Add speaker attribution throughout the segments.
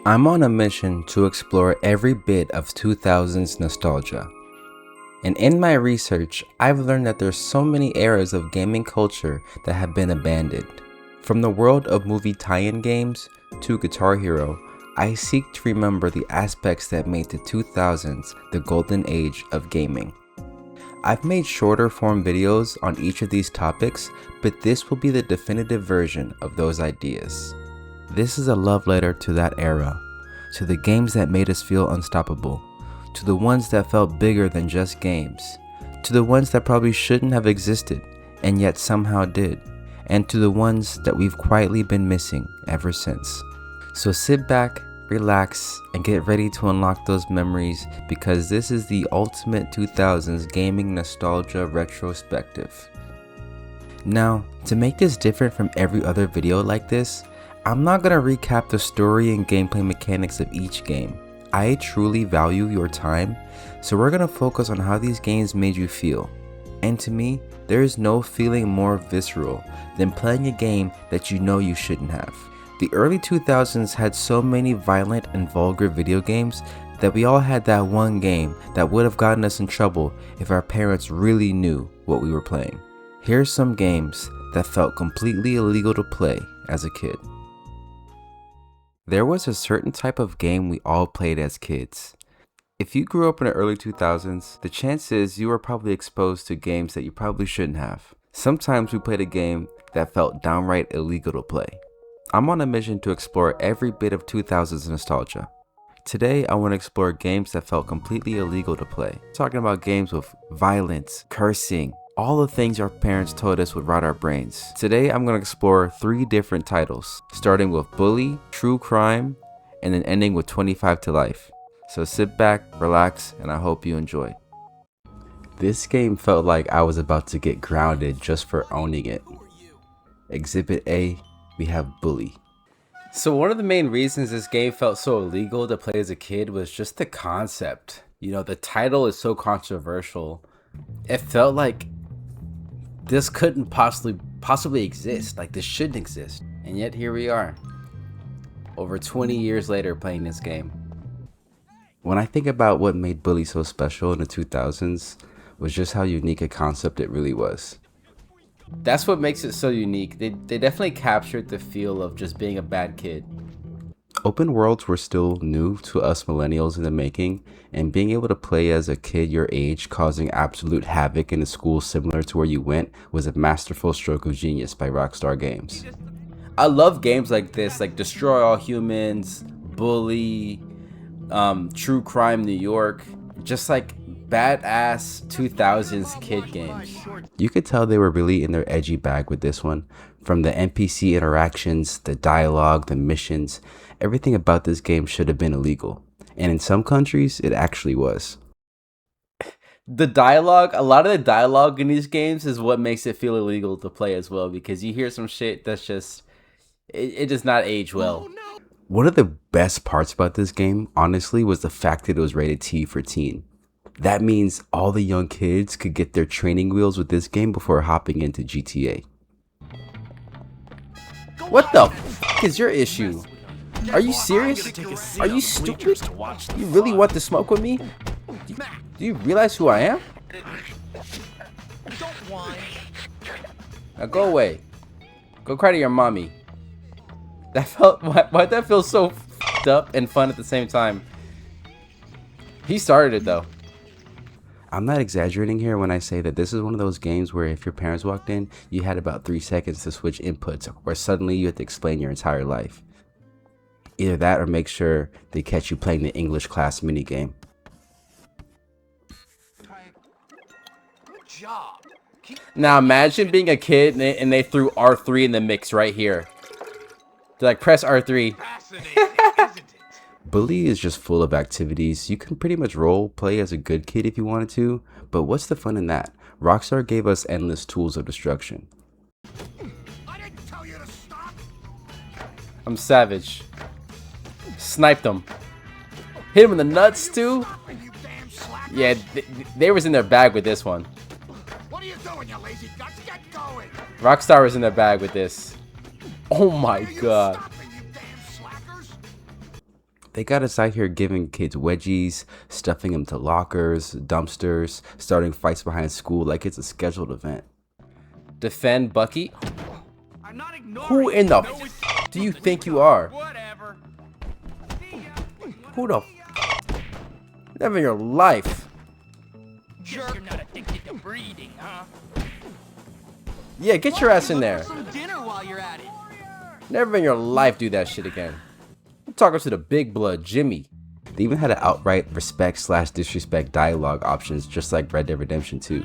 Speaker 1: I'm on a mission to explore every bit of 2000s nostalgia. And in my research, I've learned that there's so many eras of gaming culture that have been abandoned. From the world of movie tie-in games to Guitar Hero, I seek to remember the aspects that made the 2000s the golden age of gaming. I've made shorter form videos on each of these topics, but this will be the definitive version of those ideas. This is a love letter to that era, to the games that made us feel unstoppable, to the ones that felt bigger than just games, to the ones that probably shouldn't have existed and yet somehow did, and to the ones that we've quietly been missing ever since. So sit back, relax, and get ready to unlock those memories because this is the ultimate 2000s gaming nostalgia retrospective. Now, to make this different from every other video like this, I'm not gonna recap the story and gameplay mechanics of each game. I truly value your time, so we're gonna focus on how these games made you feel. And to me, there is no feeling more visceral than playing a game that you know you shouldn't have. The early 2000s had so many violent and vulgar video games that we all had that one game that would have gotten us in trouble if our parents really knew what we were playing. Here's some games that felt completely illegal to play as a kid. There was a certain type of game we all played as kids. If you grew up in the early 2000s, the chance is you were probably exposed to games that you probably shouldn't have. Sometimes we played a game that felt downright illegal to play. I'm on a mission to explore every bit of 2000s nostalgia. Today, I want to explore games that felt completely illegal to play. I'm talking about games with violence, cursing, all the things our parents told us would rot our brains. Today, I'm going to explore 3 different titles, starting with Bully, True Crime, and then ending with 25 to Life. So sit back, relax, and I hope you enjoy. This game felt like I was about to get grounded just for owning it. Exhibit A, we have Bully. So one of the main reasons this game felt so illegal to play as a kid was just the concept. You know, the title is so controversial. It felt like this couldn't possibly exist, like this shouldn't exist. And yet here we are, over 20 years later playing this game. When I think about what made Bully so special in the 2000s was just how unique a concept it really was. That's what makes it so unique. They definitely captured the feel of just being a bad kid. Open worlds were still new to us millennials in the making, and being able to play as a kid your age causing absolute havoc in a school similar to where you went was a masterful stroke of genius by Rockstar Games. I love games like this, like Destroy All Humans, Bully, True Crime New York, just like badass 2000s kid games. You could tell they were really in their edgy bag with this one. From the NPC interactions, the dialogue, the missions, everything about this game should have been illegal. And in some countries, it actually was. The dialogue, a lot of the dialogue in these games is what makes it feel illegal to play as well, because you hear some shit that's just, it does not age well. One of the best parts about this game, honestly, was the fact that it was rated T for teen. That means all the young kids could get their training wheels with this game before hopping into GTA. What the f is your issue? Are you serious? Are you stupid? You really want to smoke with me? Do you realize who I am? Now go away. Go cry to your mommy. That felt, why'd that feel so f***ed up and fun at the same time? He started it though. I'm not exaggerating here when I say that this is one of those games where if your parents walked in, you had about 3 seconds to switch inputs, or suddenly you had to explain your entire life. Either that or make sure they catch you playing the English class minigame. Now imagine being a kid and they threw R3 in the mix right here. They're like, press R3. Bully is just full of activities. You can pretty much role play as a good kid if you wanted to, but what's the fun in that? Rockstar gave us endless tools of destruction. I didn't tell you to stop. I'm savage. Sniped him. Hit him in the nuts too? Yeah, they was in their bag with this one. What are you doing, you lazy guts? Get going. Rockstar was in their bag with this. Oh my god. They got us out here giving kids wedgies, stuffing them to lockers, dumpsters, starting fights behind school like it's a scheduled event. Defend Bucky? Who in the f do you think you are? Who the f? Never in your life.
Speaker 2: You're not addicted to breeding, huh?
Speaker 1: Yeah, get your ass in there.
Speaker 2: Some dinner while you're at it.
Speaker 1: Never in your life do that shit again. I'm talking to the big blood, Jimmy. They even had an outright respect/disrespect dialogue options just like Red Dead Redemption 2.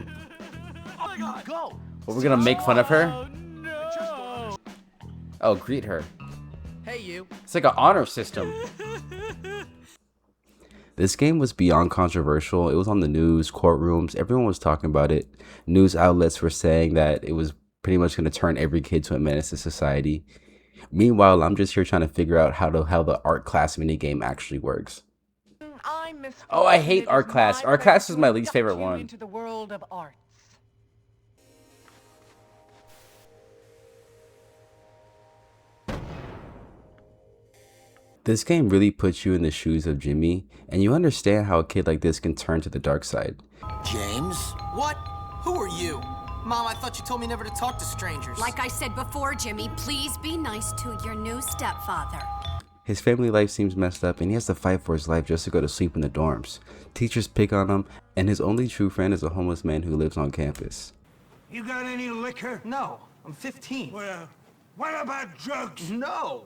Speaker 2: Go.
Speaker 1: But we're gonna make fun of her?
Speaker 2: No.
Speaker 1: Oh, greet her.
Speaker 2: Hey, you.
Speaker 1: It's like an honor system. This game was beyond controversial. It was on the news, courtrooms, everyone was talking about it. News outlets were saying that it was pretty much going to turn every kid to a menace to society. Meanwhile, I'm just here trying to figure out how the art class minigame actually works. Oh, I hate art class. Art class is my least favorite one.
Speaker 3: Into the world of arts.
Speaker 1: This game really puts you in the shoes of Jimmy, and you understand how a kid like this can turn to the dark side.
Speaker 4: James? What? Who are you? Mom, I thought you told me never to talk to strangers.
Speaker 5: Like I said before, Jimmy, please be nice to your new stepfather.
Speaker 1: His family life seems messed up, and he has to fight for his life just to go to sleep in the dorms. Teachers pick on him, and his only true friend is a homeless man who lives on campus.
Speaker 6: You got any liquor?
Speaker 4: No, I'm 15.
Speaker 6: Well, what about drugs?
Speaker 4: No.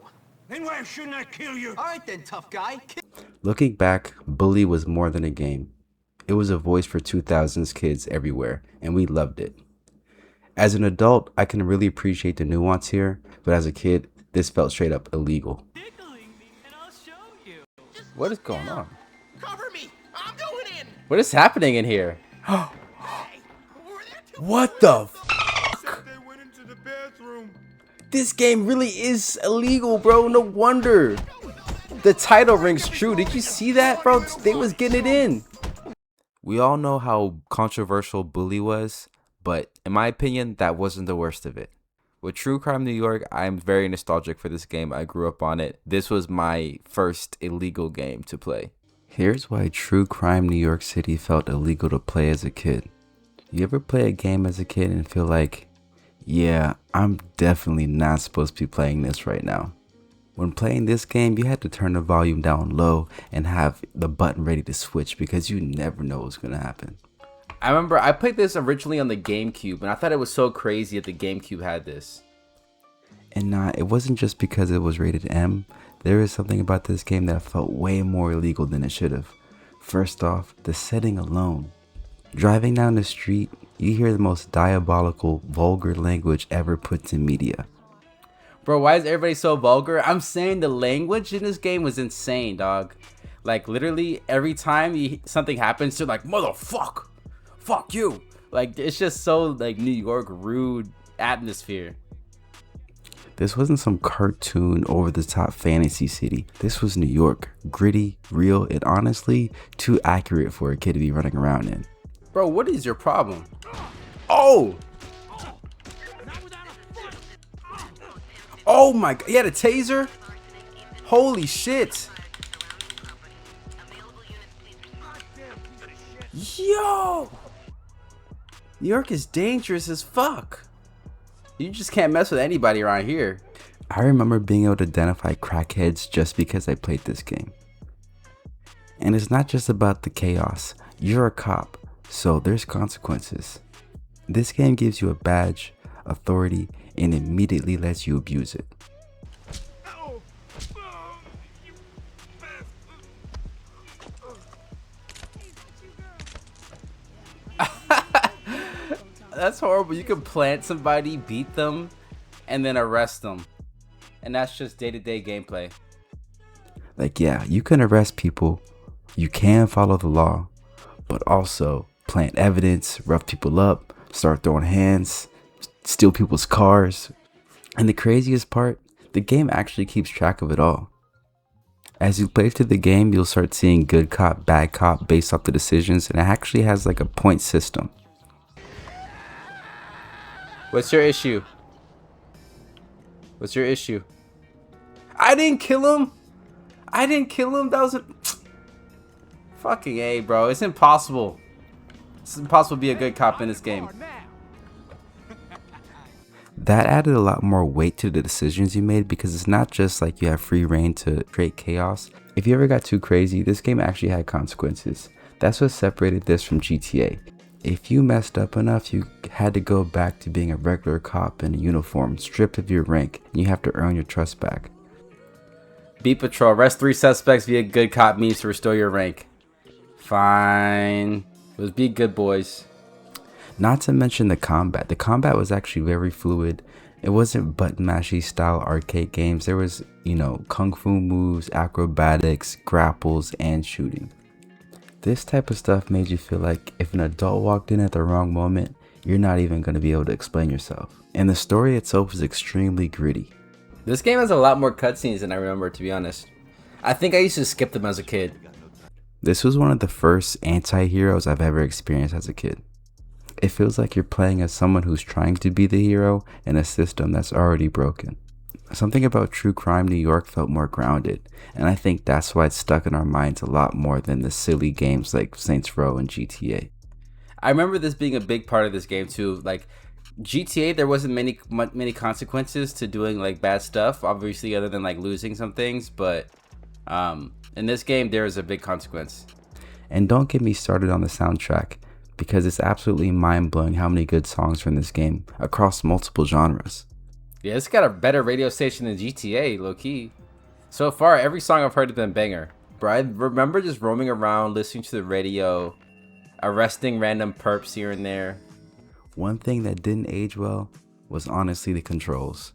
Speaker 6: Then why shouldn't I kill you?
Speaker 4: All right then, tough guy.
Speaker 1: Looking back, Bully was more than a game. It was a voice for 2000s kids everywhere, and we loved it. As an adult, I can really appreciate the nuance here, but as a kid, this felt straight up illegal. What is going on?
Speaker 4: Cover me! I'm going in!
Speaker 1: What is happening in here? What the f?
Speaker 6: They went into the bathroom.
Speaker 1: This game really is illegal, bro. No wonder. The title rings true. Did you see that, bro? They was getting it in. We all know how controversial Bully was, but in my opinion, that wasn't the worst of it. With True Crime New York, I'm very nostalgic for this game. I grew up on it. This was my first illegal game to play. Here's why True Crime New York City felt illegal to play as a kid. You ever play a game as a kid and feel like, yeah, I'm definitely not supposed to be playing this right now? When playing this game, you had to turn the volume down low and have the button ready to switch because you never know what's going to happen. I remember I played this originally on the GameCube, and I thought it was so crazy that the GameCube had this. And nah, it wasn't just because it was rated M. There is something about this game that felt way more illegal than it should have. First off, the setting alone. Driving down the street, you hear the most diabolical, vulgar language ever put in media. Bro, why is everybody so vulgar? I'm saying the language in this game was insane, dog. Like, literally, every time something happens, they're like, motherfuck, fuck you. Like, it's just so, like, New York rude atmosphere. This wasn't some cartoon over-the-top fantasy city. This was New York. Gritty, real, and honestly, too accurate for a kid to be running around in. Bro, what is your problem? Oh! Oh my god, he had a taser? Holy shit! Yo! New York is dangerous as fuck. You just can't mess with anybody around here. I remember being able to identify crackheads just because I played this game. And it's not just about the chaos. You're a cop, so there's consequences. This game gives you a badge, authority, and immediately lets you abuse it. That's horrible. You can plant somebody, beat them, and then arrest them. And that's just day-to-day gameplay. Like, yeah, you can arrest people, you can follow the law, but also plant evidence, rough people up, start throwing hands, steal people's cars. And the craziest part, the game actually keeps track of it all. As you play through the game, you'll start seeing good cop, bad cop based off the decisions, and it actually has like a point system. What's your issue? What's your issue? I didn't kill him. I didn't kill him. That was a fucking A, bro. It's impossible. It's impossible to be a good cop in this game. That added a lot more weight to the decisions you made because it's not just like you have free reign to create chaos. If you ever got too crazy, this game actually had consequences. That's what separated this from GTA. If you messed up enough, you had to go back to being a regular cop in a uniform, stripped of your rank, and you have to earn your trust back. Beat Patrol, arrest 3 suspects via good cop means to restore your rank. Fine. Let's be good boys. Not to mention the combat. The combat was actually very fluid. It wasn't button mashy style arcade games. There was, kung fu moves, acrobatics, grapples, and shooting. This type of stuff made you feel like if an adult walked in at the wrong moment, you're not even going to be able to explain yourself. And the story itself is extremely gritty. This game has a lot more cutscenes than I remember, to be honest. I think I used to skip them as a kid. This was one of the first anti-heroes I've ever experienced as a kid. It feels like you're playing as someone who's trying to be the hero in a system that's already broken. Something about True Crime New York felt more grounded, and I think that's why it's stuck in our minds a lot more than the silly games like Saints Row and GTA. I remember this being a big part of this game too. Like GTA, there wasn't many consequences to doing like bad stuff, obviously, other than like losing some things, but in this game there is a big consequence. And don't get me started on the soundtrack, because it's absolutely mind-blowing how many good songs are in this game across multiple genres. Yeah, it's got a better radio station than GTA, low-key. So far, every song I've heard has been banger. Bro, I remember just roaming around, listening to the radio, arresting random perps here and there. One thing that didn't age well was honestly the controls.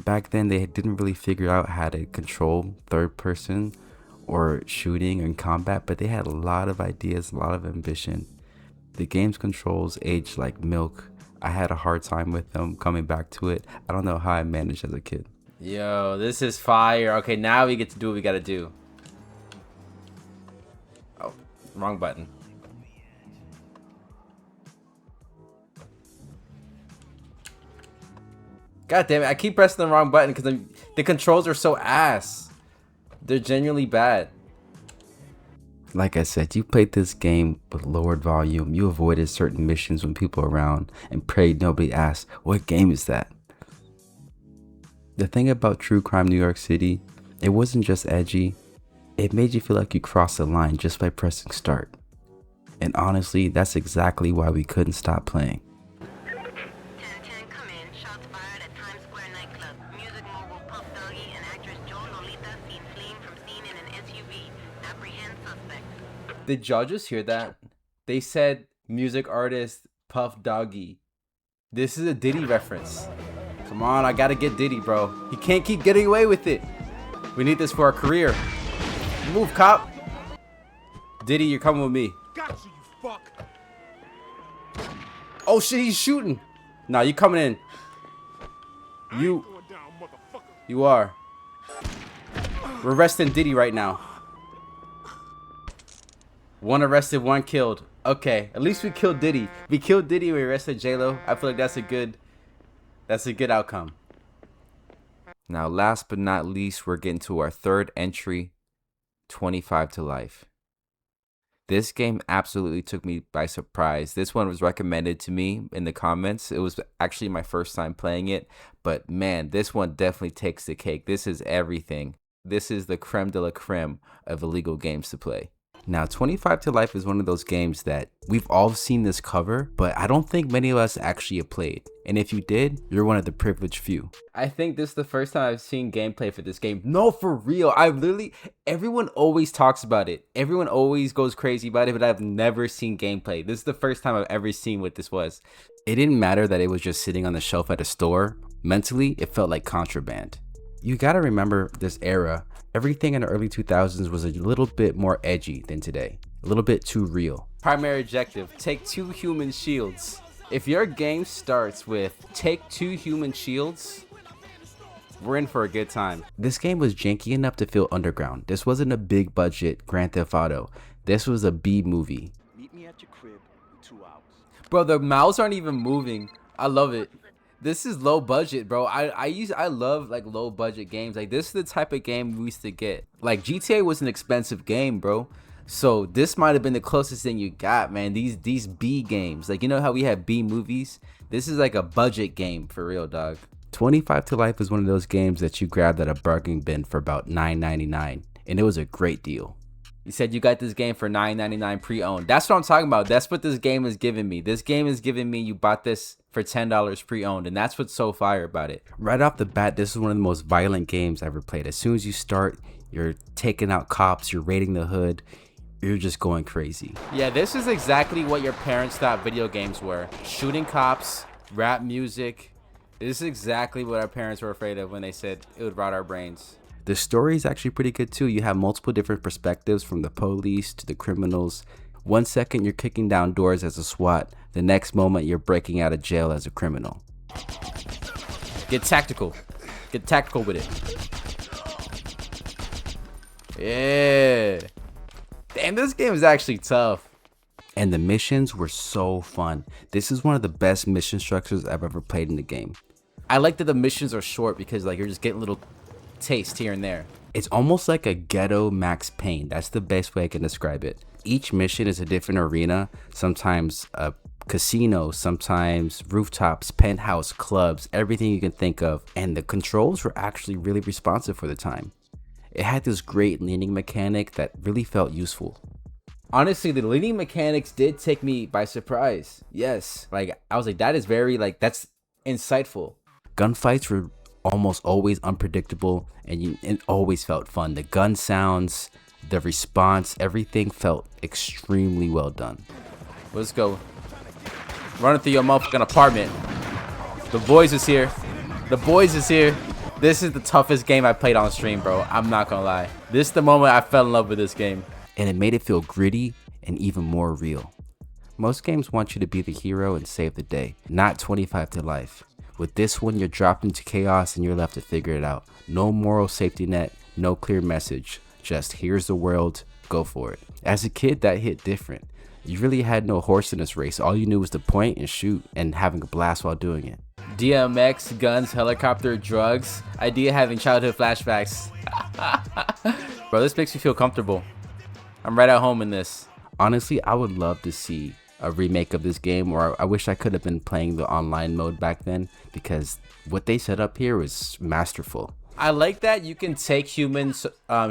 Speaker 1: Back then, they didn't really figure out how to control third person or shooting and combat, but they had a lot of ideas, a lot of ambition. The game's controls aged like milk. I had a hard time with them coming back to it. I don't know how I managed as a kid. Yo, this is fire. Okay, now we get to do what we gotta do. Oh, wrong button. God damn it, I keep pressing the wrong button because the controls are so ass. They're genuinely bad. Like I said, you played this game with lowered volume, you avoided certain missions when people are around, and prayed nobody asked, what game is that? The thing about True Crime New York City, it wasn't just edgy, it made you feel like you crossed the line just by pressing start. And honestly, that's exactly why we couldn't stop playing.
Speaker 3: 10-10, come in. Shots fired at Times Square nightclub. Music mogul Puff Doggy and actress Joe Lolita seen fleeing from scene in an SUV. Apprehend suspect.
Speaker 1: Did y'all just hear that? They said music artist Puff Doggy. This is a Diddy reference. Come on, I gotta get Diddy, bro. He can't keep getting away with it. We need this for our career. Move, cop. Diddy, you're coming with me.
Speaker 6: Got you, you fuck.
Speaker 1: Oh shit, he's shooting. Nah, you coming in. You
Speaker 6: Going down, motherfucker.
Speaker 1: You are. We're arresting Diddy right now. 1 arrested, 1 killed. Okay, at least we killed Diddy. We killed Diddy, we arrested J-Lo. I feel like that's a good outcome. Now, last but not least, we're getting to our third entry, 25 to Life. This game absolutely took me by surprise. This one was recommended to me in the comments. It was actually my first time playing it, but man, this one definitely takes the cake. This is everything. This is the creme de la creme of illegal games to play. Now, 25 to Life is one of those games that we've all seen this cover, but I don't think many of us actually have played. And if you did, you're one of the privileged few. I think this is the first time I've seen gameplay for this game. No, for real. Everyone always talks about it. Everyone always goes crazy about it, but I've never seen gameplay. This is the first time I've ever seen what this was. It didn't matter that it was just sitting on the shelf at a store. Mentally, it felt like contraband. You gotta remember this era. Everything in the early 2000s was a little bit more edgy than today. A little bit too real. Primary objective, take 2 human shields. If your game starts with take 2 human shields, we're in for a good time. This game was janky enough to feel underground. This wasn't a big budget Grand Theft Auto. This was a B movie.
Speaker 7: Meet me at your crib in 2 hours.
Speaker 1: Bro, the mouths aren't even moving. I love it. This is low budget, bro. I love like low budget games. Like this is the type of game we used to get. Like GTA was an expensive game, bro. So this might have been the closest thing you got, man. These B games, like you know how we have B movies. This is like a budget game for real, dog. 25 to Life is one of those games that you grabbed at a bargain bin for about $9.99, and it was a great deal. You said you got this game for $9.99 pre-owned. That's what I'm talking about. That's what this game is giving me. This game is giving me you bought this for $10 pre-owned, and that's what's so fire about it. Right off the bat, this is one of the most violent games I ever played. As soon as you start, you're taking out cops, you're raiding the hood, you're just going crazy. Yeah, this is exactly what your parents thought video games were. Shooting cops, rap music. This is exactly what our parents were afraid of when they said it would rot our brains. The story is actually pretty good too. You have multiple different perspectives from the police to the criminals. 1 second you're kicking down doors as a SWAT. The next moment you're breaking out of jail as a criminal. Get tactical. Get tactical with it. Yeah. Damn, this game is actually tough. And the missions were so fun. This is one of the best mission structures I've ever played in the game. I like that the missions are short because like you're just getting little taste here and there. It's almost like a ghetto Max Payne. That's the best way I can describe it. Each mission is a different arena, sometimes a casino, sometimes rooftops, penthouse, clubs, everything you can think of. And the controls were actually really responsive for the time. It had this great leaning mechanic that really felt useful. Honestly, the leaning mechanics did take me by surprise. Yes, like I was like, that is very like, that's insightful. Gunfights were almost always unpredictable, and it always felt fun. The gun sounds, the response, everything felt extremely well done. Let's go. Running through your motherfucking apartment. The boys is here. The boys is here. This is the toughest game I played on stream, bro. I'm not gonna lie. This is the moment I fell in love with this game. And it made it feel gritty and even more real. Most games want you to be the hero and save the day, not 25 to Life. With this one, you're dropped into chaos and you're left to figure it out. No moral safety net, no clear message. Just here's the world, go for it. As a kid, that hit different. You really had no horse in this race. All you knew was to point and shoot and having a blast while doing it. DMX, guns, helicopter, drugs. Idea having childhood flashbacks. Bro, this makes me feel comfortable. I'm right at home in this. Honestly, I would love to see a remake of this game, or I wish I could have been playing the online mode back then, because what they set up here was masterful. I like that you can take human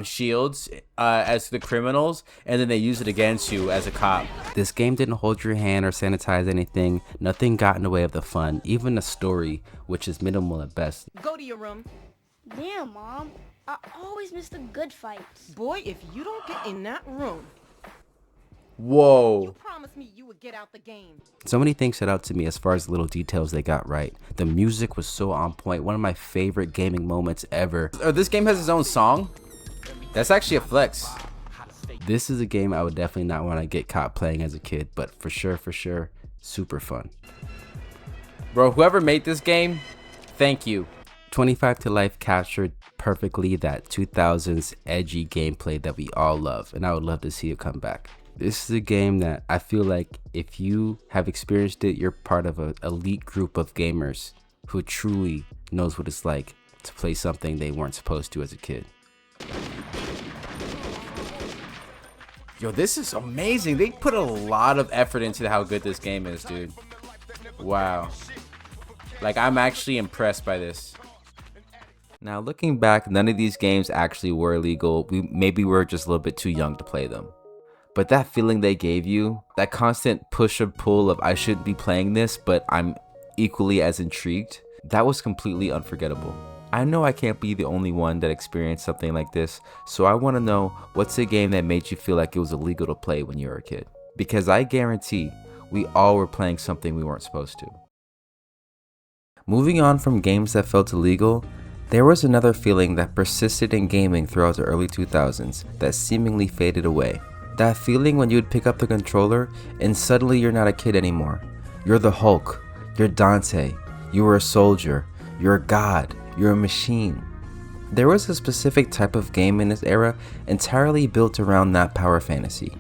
Speaker 1: shields as the criminals, and then they use it against you as a cop. This game didn't hold your hand or sanitize anything. Nothing got in the way of the fun, even the story, which is minimal at best.
Speaker 7: Go to your room.
Speaker 8: Damn, Mom. I always miss the good fights.
Speaker 7: Boy, if you don't get in that room.
Speaker 1: Whoa.
Speaker 7: You promised me you would get out the game.
Speaker 1: So many things stood out to me as far as the little details they got right. The music was so on point. One of my favorite gaming moments ever. This game has its own song? That's actually a flex. This is a game I would definitely not want to get caught playing as a kid, but for sure, super fun. Bro, whoever made this game, thank you. 25 to Life captured perfectly that 2000s edgy gameplay that we all love, and I would love to see it come back. This is a game that I feel like if you have experienced it, you're part of an elite group of gamers who truly knows what it's like to play something they weren't supposed to as a kid. Yo, this is amazing. They put a lot of effort into how good this game is, dude. Wow. Like, I'm actually impressed by this. Now, looking back, none of these games actually were illegal. Maybe we're just a little bit too young to play them. But that feeling they gave you, that constant push or pull of I shouldn't be playing this, but I'm equally as intrigued, that was completely unforgettable. I know I can't be the only one that experienced something like this, so I want to know what's a game that made you feel like it was illegal to play when you were a kid? Because I guarantee we all were playing something we weren't supposed to. Moving on from games that felt illegal, there was another feeling that persisted in gaming throughout the early 2000s that seemingly faded away. That feeling when you would pick up the controller and suddenly you're not a kid anymore. You're the Hulk, you're Dante, you were a soldier, you're a god, you're a machine. There was a specific type of game in this era entirely built around that power fantasy.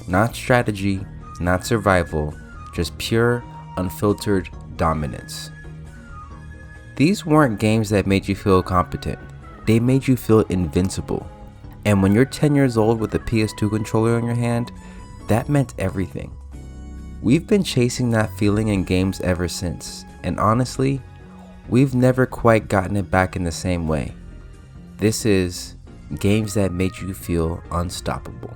Speaker 1: Not strategy, not survival, just pure, unfiltered dominance. These weren't games that made you feel competent. They made you feel invincible. And when you're 10 years old with a PS2 controller in your hand, that meant everything. We've been chasing that feeling in games ever since, and honestly, we've never quite gotten it back in the same way. This is games that made you feel unstoppable.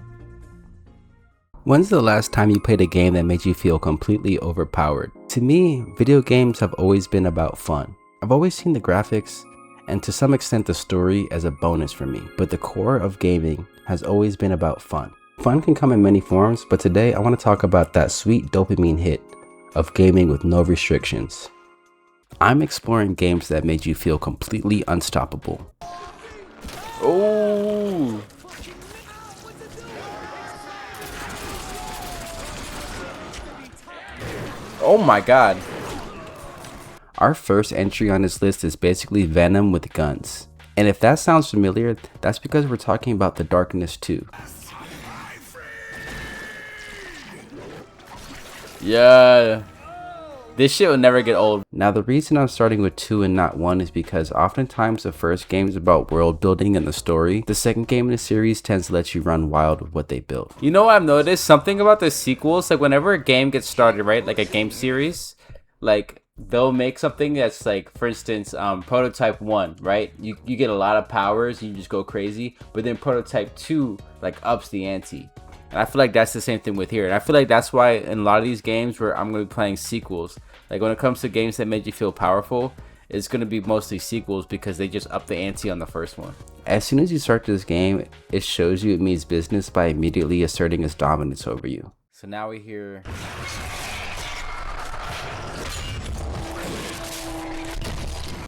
Speaker 1: When's the last time you played a game that made you feel completely overpowered? To me, video games have always been about fun. I've always seen the graphics and to some extent the story as a bonus for me, but the core of gaming has always been about fun. Fun can come in many forms, but today I want to talk about that sweet dopamine hit of gaming with no restrictions. I'm exploring games that made you feel completely unstoppable. Oh! Oh my god. Our first entry on this list is basically Venom with guns. And if that sounds familiar, that's because we're talking about The Darkness 2. Yeah. This shit will never get old. Now the reason I'm starting with 2 and not 1 is because oftentimes the first game is about world building and the story. The second game in the series tends to let you run wild with what they built. You know what I've noticed? Something about the sequels, like whenever a game gets started, right? Like a game series, like they'll make something that's like, for instance, Prototype 1, right? You get a lot of powers and you just go crazy, but then Prototype 2 like ups the ante. And I feel like that's the same thing with here. And I feel like that's why in a lot of these games where I'm going to be playing sequels, like when it comes to games that made you feel powerful, it's going to be mostly sequels because they just up the ante on the first one. As soon as you start this game, it shows you it means business by immediately asserting its dominance over you. So now we hear...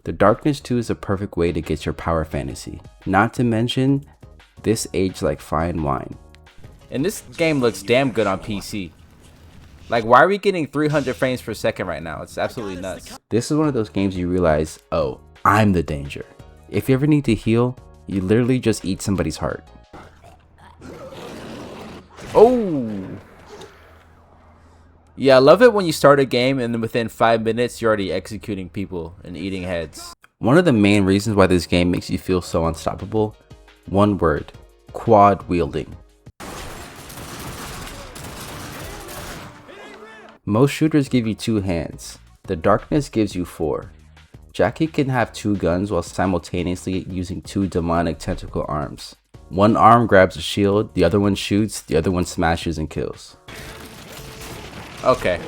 Speaker 1: The Darkness 2 is a perfect way to get your power fantasy. Not to mention, this aged like fine wine. And this game looks damn good on PC. Like, why are we getting 300 frames per second right now? It's absolutely nuts. This is one of those games you realize, oh, I'm the danger. If you ever need to heal, you literally just eat somebody's heart. Oh! Yeah, I love it when you start a game and then within 5 minutes, you're already executing people and eating heads. One of the main reasons why this game makes you feel so unstoppable, one word, quad wielding. Most shooters give you 2 hands. The Darkness gives you 4. Jackie can have 2 guns while simultaneously using 2 demonic tentacle arms. One arm grabs a shield, the other one shoots, the other one smashes and kills. Okay.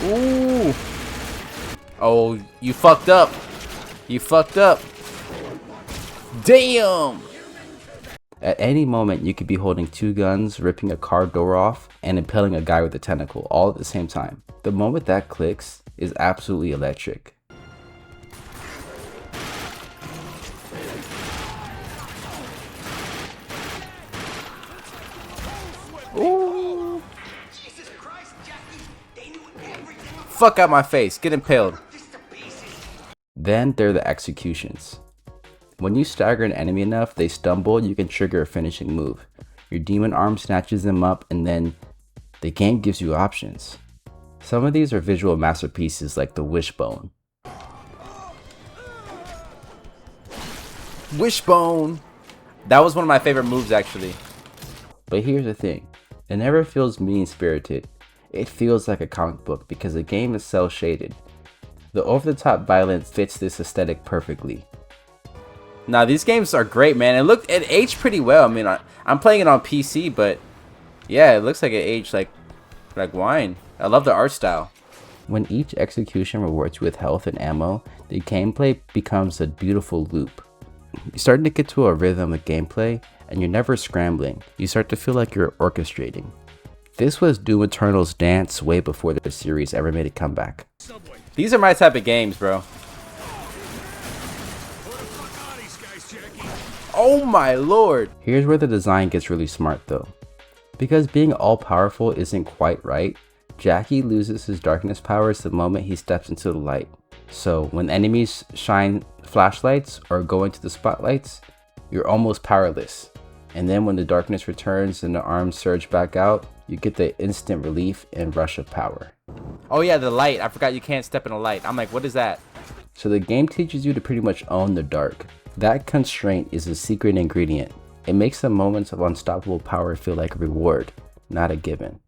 Speaker 1: Ooh. Oh, you fucked up. You fucked up. Damn! At any moment, you could be holding 2 guns, ripping a car door off, and impaling a guy with a tentacle, all at the same time. The moment that clicks is absolutely electric. Ooh! Fuck out my face, get impaled. Then there are the executions. When you stagger an enemy enough, they stumble, you can trigger a finishing move. Your demon arm snatches them up, and then the game gives you options. Some of these are visual masterpieces like the Wishbone. Wishbone! That was one of my favorite moves actually. But here's the thing, it never feels mean-spirited. It feels like a comic book because the game is cel-shaded. The over-the-top violence fits this aesthetic perfectly. Now these games are great, man. It aged pretty well. I mean, I'm playing it on PC, but yeah, it looks like it aged like wine. I love the art style. When each execution rewards you with health and ammo, the gameplay becomes a beautiful loop. You're starting to get to a rhythm of gameplay, and you're never scrambling. You start to feel like you're orchestrating. This was Doom Eternal's dance way before the series ever made a comeback. These are my type of games, bro. Oh my lord! Here's where the design gets really smart though. Because being all-powerful isn't quite right, Jackie loses his darkness powers the moment he steps into the light. So when enemies shine flashlights or go into the spotlights, you're almost powerless. And then when the darkness returns and the arms surge back out, you get the instant relief and rush of power.
Speaker 9: Oh yeah, the light. I forgot you can't step in a light. I'm like, what is that?
Speaker 1: So the game teaches you to pretty much own the dark. That constraint is a secret ingredient. It makes the moments of unstoppable power feel like a reward, not a given.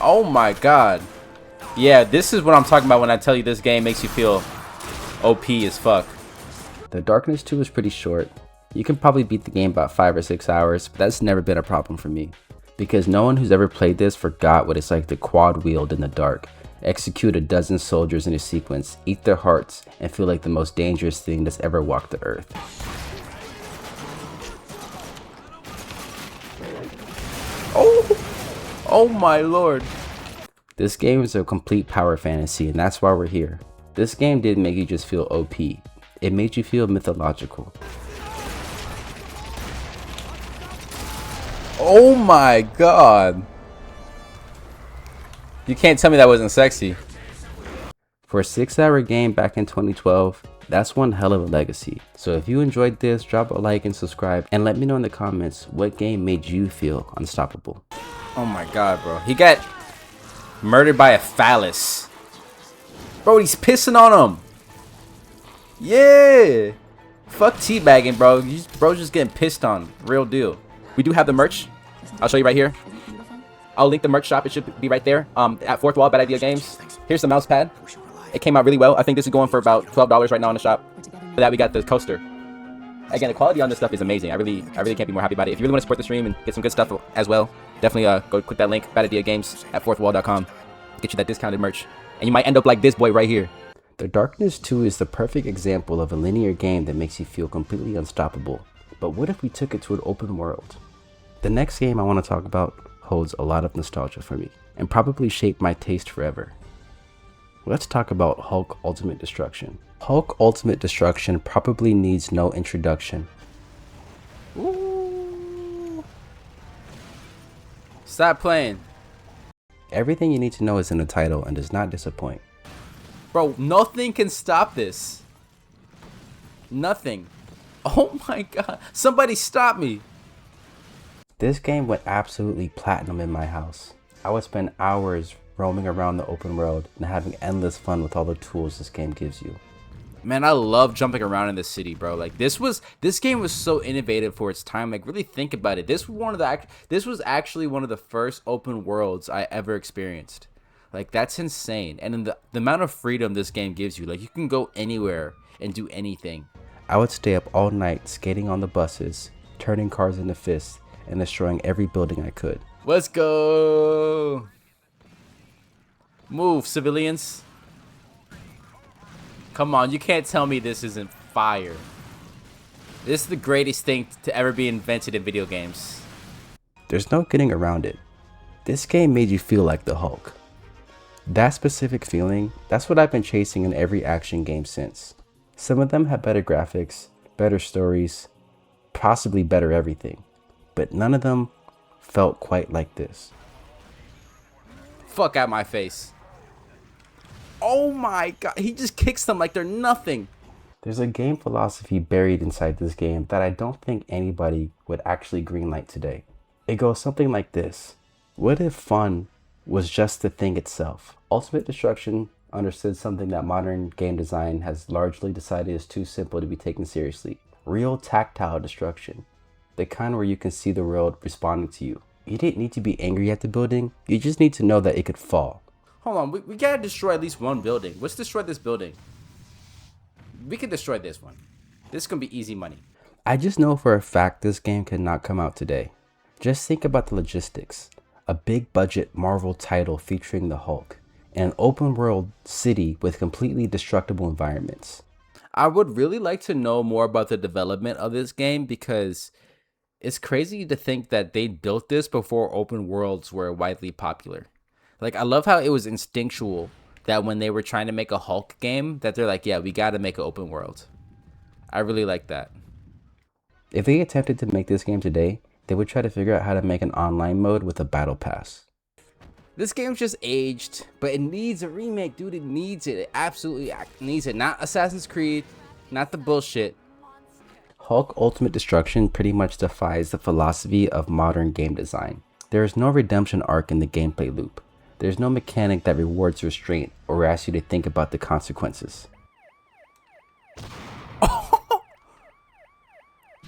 Speaker 9: Oh my god. Yeah, this is what I'm talking about when I tell you this game makes you feel OP as fuck.
Speaker 1: The Darkness 2 is pretty short. You can probably beat the game about 5 or 6 hours, but that's never been a problem for me. Because no one who's ever played this forgot what it's like to quad wield in the dark, execute a dozen soldiers in a sequence, eat their hearts, and feel like the most dangerous thing that's ever walked the earth.
Speaker 9: Oh my lord.
Speaker 1: This game is a complete power fantasy, and that's why we're here. This game didn't make you just feel OP, it made you feel mythological.
Speaker 9: Oh my god. You can't tell me that wasn't sexy.
Speaker 1: For a 6-hour game back in 2012, that's one hell of a legacy. So if you enjoyed this, drop a like and subscribe, and let me know in the comments what game made you feel unstoppable.
Speaker 9: Oh my god, bro. He got murdered by a phallus. Bro, he's pissing on him. Yeah. Fuck teabagging, bro. Bro's just getting pissed on. Real deal. We do have the merch. I'll show you right here. I'll link the merch shop. It should be right there. At Fourth Wall, Bad Idea Games. Here's the mouse pad. It came out really well. I think this is going for about $12 right now in the shop. For that, we got the coaster. Again, the quality on this stuff is amazing. I really can't be more happy about it. If you really want to support the stream and get some good stuff as well, definitely go click that link, Bad Idea Games at fourthwall.com. Get you that discounted merch. And you might end up like this boy right here.
Speaker 1: The Darkness 2 is the perfect example of a linear game that makes you feel completely unstoppable. But what if we took it to an open world? The next game I want to talk about holds a lot of nostalgia for me, and probably shaped my taste forever. Let's talk about Hulk Ultimate Destruction. Hulk Ultimate Destruction probably needs no introduction.
Speaker 9: Ooh. Stop playing.
Speaker 1: Everything you need to know is in the title and does not disappoint.
Speaker 9: Bro, nothing can stop this. Nothing. Oh my god. Somebody stop me.
Speaker 1: This game went absolutely platinum in my house. I would spend hours roaming around the open world and having endless fun with all the tools this game gives you.
Speaker 9: Man, I love jumping around in the city, bro. Like this game was so innovative for its time. Like really think about it. This was actually one of the first open worlds I ever experienced. Like that's insane. And in the amount of freedom this game gives you, like you can go anywhere and do anything.
Speaker 1: I would stay up all night skating on the buses, turning cars into fists, and destroying every building I could.
Speaker 9: Let's go. Move, civilians. Come on, you can't tell me this isn't fire. This is the greatest thing to ever be invented in video games.
Speaker 1: There's no getting around it. This game made you feel like the Hulk. That specific feeling, that's what I've been chasing in every action game since. Some of them have better graphics, better stories, possibly better everything. But none of them felt quite like this.
Speaker 9: Fuck out my face. Oh my god, he just kicks them like they're nothing.
Speaker 1: There's a game philosophy buried inside this game that I don't think anybody would actually greenlight today. It goes something like this. What if fun was just the thing itself? Ultimate Destruction understood something that modern game design has largely decided is too simple to be taken seriously. Real tactile destruction. The kind where you can see the world responding to you. You didn't need to be angry at the building, you just need to know that it could fall.
Speaker 9: Hold on, we gotta destroy at least one building. Let's destroy this building. We can destroy this one. This is gonna be easy money.
Speaker 1: I just know for a fact this game could not come out today. Just think about the logistics. A big budget Marvel title featuring the Hulk, and an open world city with completely destructible environments.
Speaker 9: I would really like to know more about the development of this game because it's crazy to think that they built this before open worlds were widely popular. Like, I love how it was instinctual that when they were trying to make a Hulk game, that they're like, yeah, we gotta make an open world. I really like that.
Speaker 1: If they attempted to make this game today, they would try to figure out how to make an online mode with a battle pass.
Speaker 9: This game's just aged, but it needs a remake, dude. It needs it. It absolutely needs it. Not Assassin's Creed, not the bullshit.
Speaker 1: Hulk Ultimate Destruction pretty much defies the philosophy of modern game design. There is no redemption arc in the gameplay loop. There's no mechanic that rewards restraint or asks you to think about the consequences.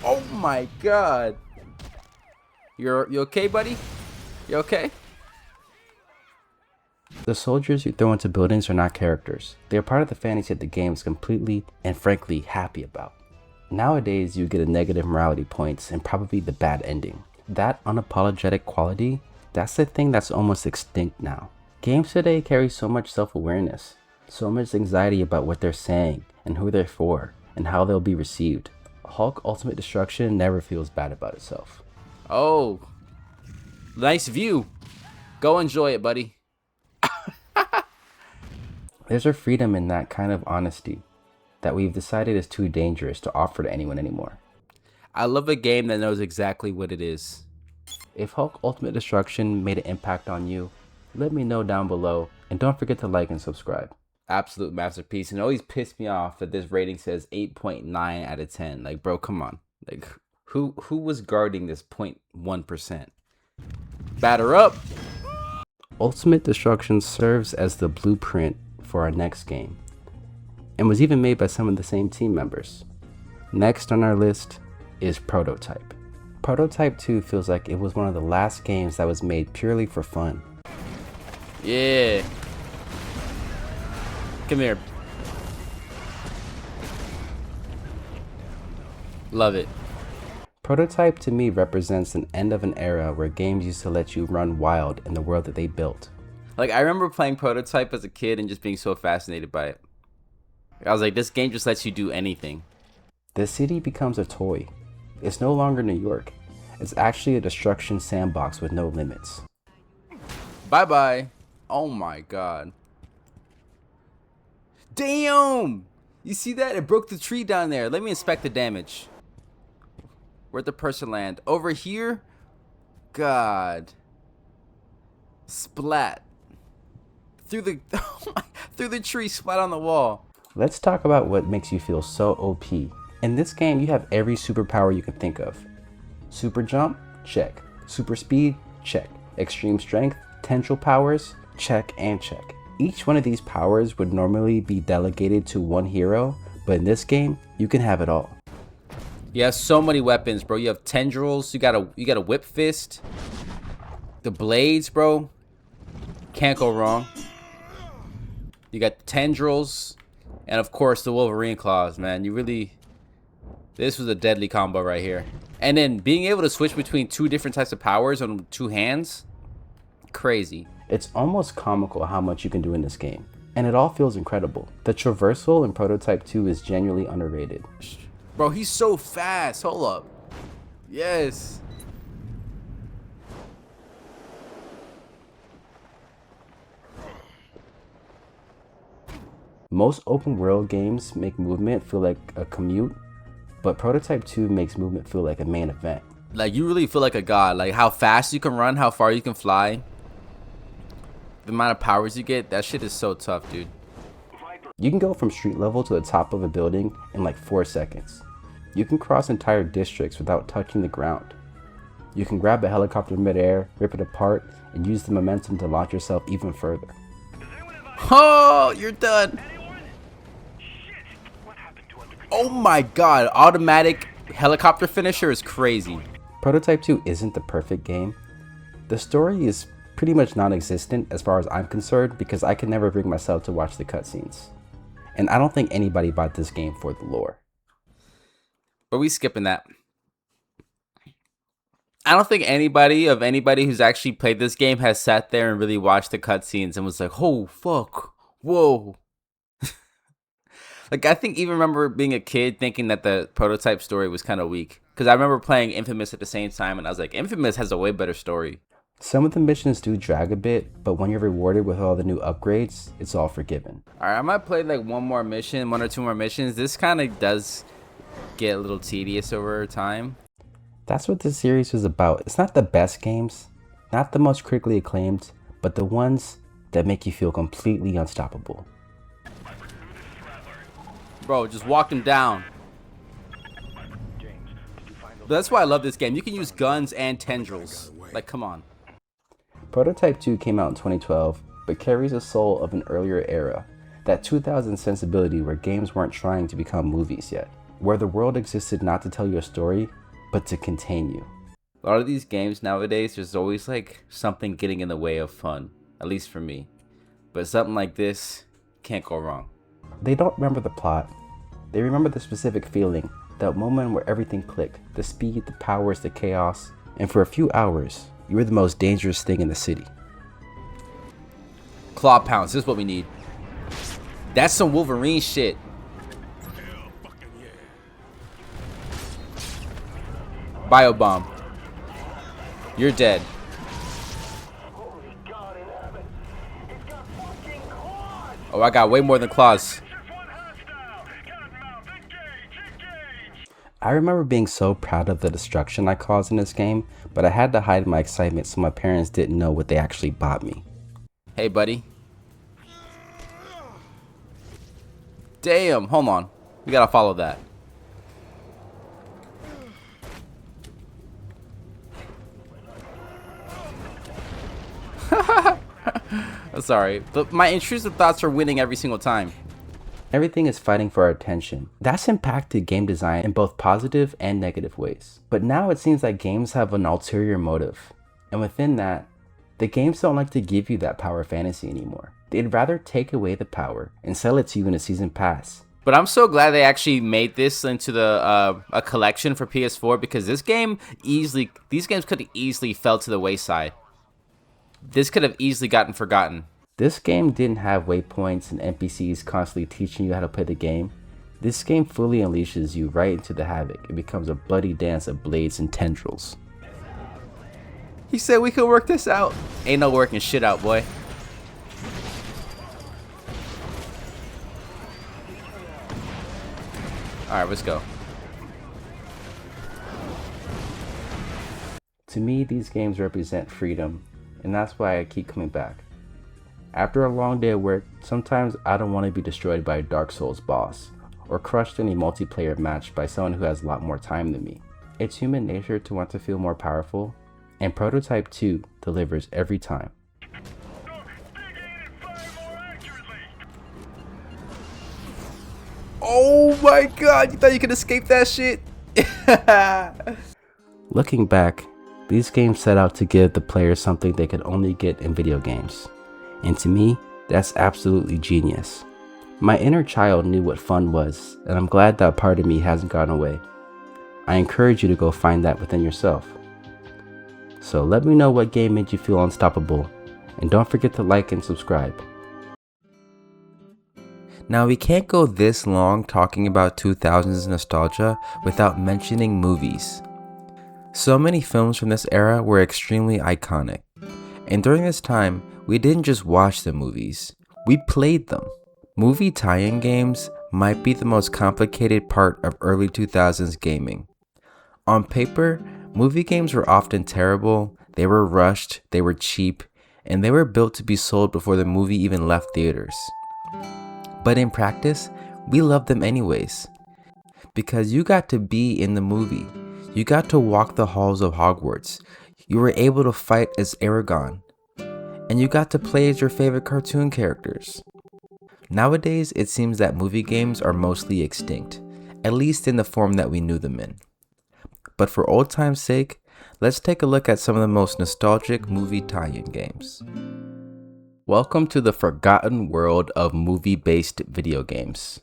Speaker 9: Oh my god. You okay, buddy? You okay?
Speaker 1: The soldiers you throw into buildings are not characters. They are part of the fantasy that the game is completely and frankly happy about. Nowadays, you get a negative morality points and probably the bad ending. That unapologetic quality, that's the thing that's almost extinct now. Games today carry so much self-awareness, so much anxiety about what they're saying and who they're for and how they'll be received. Hulk Ultimate Destruction never feels bad about itself.
Speaker 9: Oh, nice view. Go enjoy it, buddy.
Speaker 1: There's a freedom in that kind of honesty that we've decided is too dangerous to offer to anyone anymore.
Speaker 9: I love a game that knows exactly what it is.
Speaker 1: If Hulk Ultimate Destruction made an impact on you, let me know down below, and don't forget to like and subscribe.
Speaker 9: Absolute masterpiece, and it always pissed me off that this rating says 8.9 out of 10. Like, bro, come on. Like, who was guarding this 0.1%? Batter up.
Speaker 1: Ultimate Destruction serves as the blueprint for our next game, and was even made by some of the same team members. Next on our list is Prototype. Prototype 2 feels like it was one of the last games that was made purely for fun.
Speaker 9: Yeah. Come here. Love it.
Speaker 1: Prototype to me represents an end of an era where games used to let you run wild in the world that they built.
Speaker 9: Like, I remember playing Prototype as a kid and just being so fascinated by it. I was like, this game just lets you do anything.
Speaker 1: The city becomes a toy. It's no longer New York. It's actually a destruction sandbox with no limits.
Speaker 9: Bye-bye. Oh my god. Damn! You see that? It broke the tree down there. Let me inspect the damage. Where'd the person land? Over here? God. Splat. Through the through the tree, splat on the wall.
Speaker 1: Let's talk about what makes you feel so OP. In this game, you have every superpower you can think of. Super jump? Check. Super speed? Check. Extreme strength? Potential powers? Check and check. Each one of these powers would normally be delegated to one hero, but in this game, you can have it all.
Speaker 9: You have so many weapons, bro. You have tendrils. You got a whip fist. The blades, bro. Can't go wrong. You got tendrils, and of course the Wolverine claws, man. This was a deadly combo right here. And then being able to switch between two different types of powers on two hands, crazy.
Speaker 1: It's almost comical how much you can do in this game, and it all feels incredible. The traversal in Prototype 2 is genuinely underrated.
Speaker 9: Bro, he's so fast. Hold up. Yes.
Speaker 1: Most open world games make movement feel like a commute, but Prototype 2 makes movement feel like a main event.
Speaker 9: Like, you really feel like a god. Like, how fast you can run, how far you can fly. The amount of powers you get, that shit is so tough, dude.
Speaker 1: You can go from street level to the top of a building in like 4 seconds. You can cross entire districts without touching the ground. You can grab a helicopter midair, rip it apart, and use the momentum to launch yourself even further.
Speaker 9: Oh, you're done. Oh my god, automatic helicopter finisher is crazy.
Speaker 1: Prototype 2 isn't the perfect game. The story is pretty much non-existent as far as I'm concerned because I can never bring myself to watch the cutscenes. And I don't think anybody bought this game for the lore.
Speaker 9: But we skipping that. I don't think anybody who's actually played this game has sat there and really watched the cutscenes and was like, oh fuck, whoa. Like, I think even remember being a kid thinking that the Prototype story was kind of weak. Because I remember playing Infamous at the same time and I was like, Infamous has a way better story.
Speaker 1: Some of the missions do drag a bit, but when you're rewarded with all the new upgrades, it's all forgiven.
Speaker 9: Alright, I might play like one or two more missions. This kind of does get a little tedious over time.
Speaker 1: That's what this series is about. It's not the best games, not the most critically acclaimed, but the ones that make you feel completely unstoppable.
Speaker 9: Bro, just walked him down. That's why I love this game. You can use guns and tendrils. Like, come on.
Speaker 1: Prototype 2 came out in 2012, but carries the soul of an earlier era. That 2000 sensibility where games weren't trying to become movies yet. Where the world existed not to tell you a story, but to contain you. A lot of these games nowadays, there's always like something getting in the way of fun. At least for me. But something like this can't go wrong. They don't remember the plot. They remember the specific feeling. That moment where everything clicked. The speed, the powers, the chaos. And for a few hours, you were the most dangerous thing in the city.
Speaker 9: Claw pounce, this is what we need. That's some Wolverine shit. Biobomb. You're dead. Oh, I got way more than claws.
Speaker 1: I remember being so proud of the destruction I caused in this game, but I had to hide my excitement so my parents didn't know what they actually bought me.
Speaker 9: Hey, buddy. Damn, hold on. We gotta follow that. Sorry, but my intrusive thoughts are winning every single time.
Speaker 1: Everything is fighting for our attention. That's impacted game design in both positive and negative ways. But now it seems like games have an ulterior motive. And within that, the games don't like to give you that power fantasy anymore. They'd rather take away the power and sell it to you in a season pass.
Speaker 9: But I'm so glad they actually made this into the a collection for PS4, because these games could have easily fell to the wayside. This could have easily gotten forgotten.
Speaker 1: This game didn't have waypoints and NPCs constantly teaching you how to play the game. This game fully unleashes you right into the havoc. It becomes a bloody dance of blades and tendrils.
Speaker 9: He said we could work this out. Ain't no working shit out, boy. Alright, let's go.
Speaker 1: To me, these games represent freedom, and that's why I keep coming back. After a long day of work, sometimes I don't want to be destroyed by a Dark Souls boss, or crushed in a multiplayer match by someone who has a lot more time than me. It's human nature to want to feel more powerful, and Prototype 2 delivers every time.
Speaker 9: Oh my god, you thought you could escape that shit?
Speaker 1: Looking back, these games set out to give the player something they could only get in video games. And to me, that's absolutely genius. My inner child knew what fun was, and I'm glad that part of me hasn't gone away. I encourage you to go find that within yourself. So let me know what game made you feel unstoppable, and don't forget to like and subscribe. Now, we can't go this long talking about 2000s nostalgia without mentioning movies. So many films from this era were extremely iconic. And during this time, we didn't just watch the movies, we played them. Movie tie-in games might be the most complicated part of early 2000s gaming. On paper, movie games were often terrible, they were rushed, they were cheap, and they were built to be sold before the movie even left theaters. But in practice, we loved them anyways. Because you got to be in the movie. You got to walk the halls of Hogwarts. You were able to fight as Aragorn. And you got to play as your favorite cartoon characters. Nowadays, it seems that movie games are mostly extinct, at least in the form that we knew them in. But for old time's sake, let's take a look at some of the most nostalgic movie tie-in games. Welcome to the forgotten world of movie-based video games.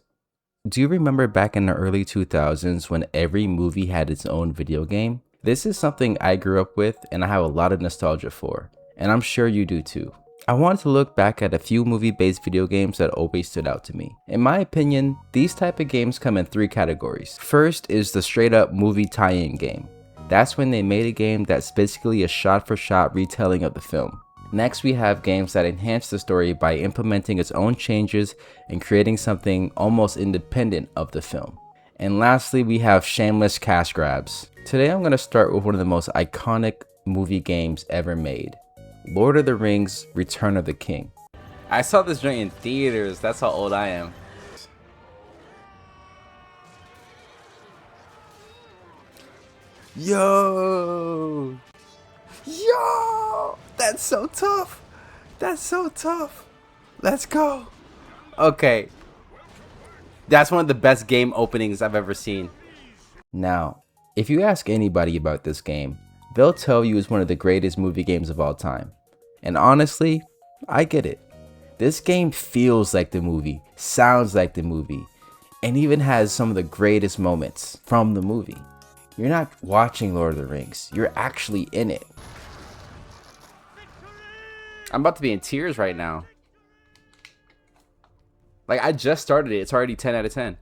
Speaker 1: Do you remember back in the early 2000s when every movie had its own video game? This is something I grew up with and I have a lot of nostalgia for, and I'm sure you do too. I wanted to look back at a few movie-based video games that always stood out to me. In my opinion, these type of games come in three categories. First is the straight-up movie tie-in game. That's when they made a game that's basically a shot-for-shot retelling of the film. Next, we have games that enhance the story by implementing its own changes and creating something almost independent of the film. And lastly, we have shameless cash grabs. Today I'm going to start with one of the most iconic movie games ever made. Lord of the Rings: Return of the King. I saw this joint in theaters, that's how old I am. Yo! Yo! That's so tough! That's so tough! Let's go! Okay. That's one of the best game openings I've ever seen. Now, if you ask anybody about this game, they'll tell you it's one of the greatest movie games of all time. And honestly, I get it. This game feels like the movie, sounds like the movie, and even has some of the greatest moments from the movie. You're not watching Lord of the Rings, you're actually in it. I'm about to be in tears right now. Like, I just started it, it's already 10 out of 10.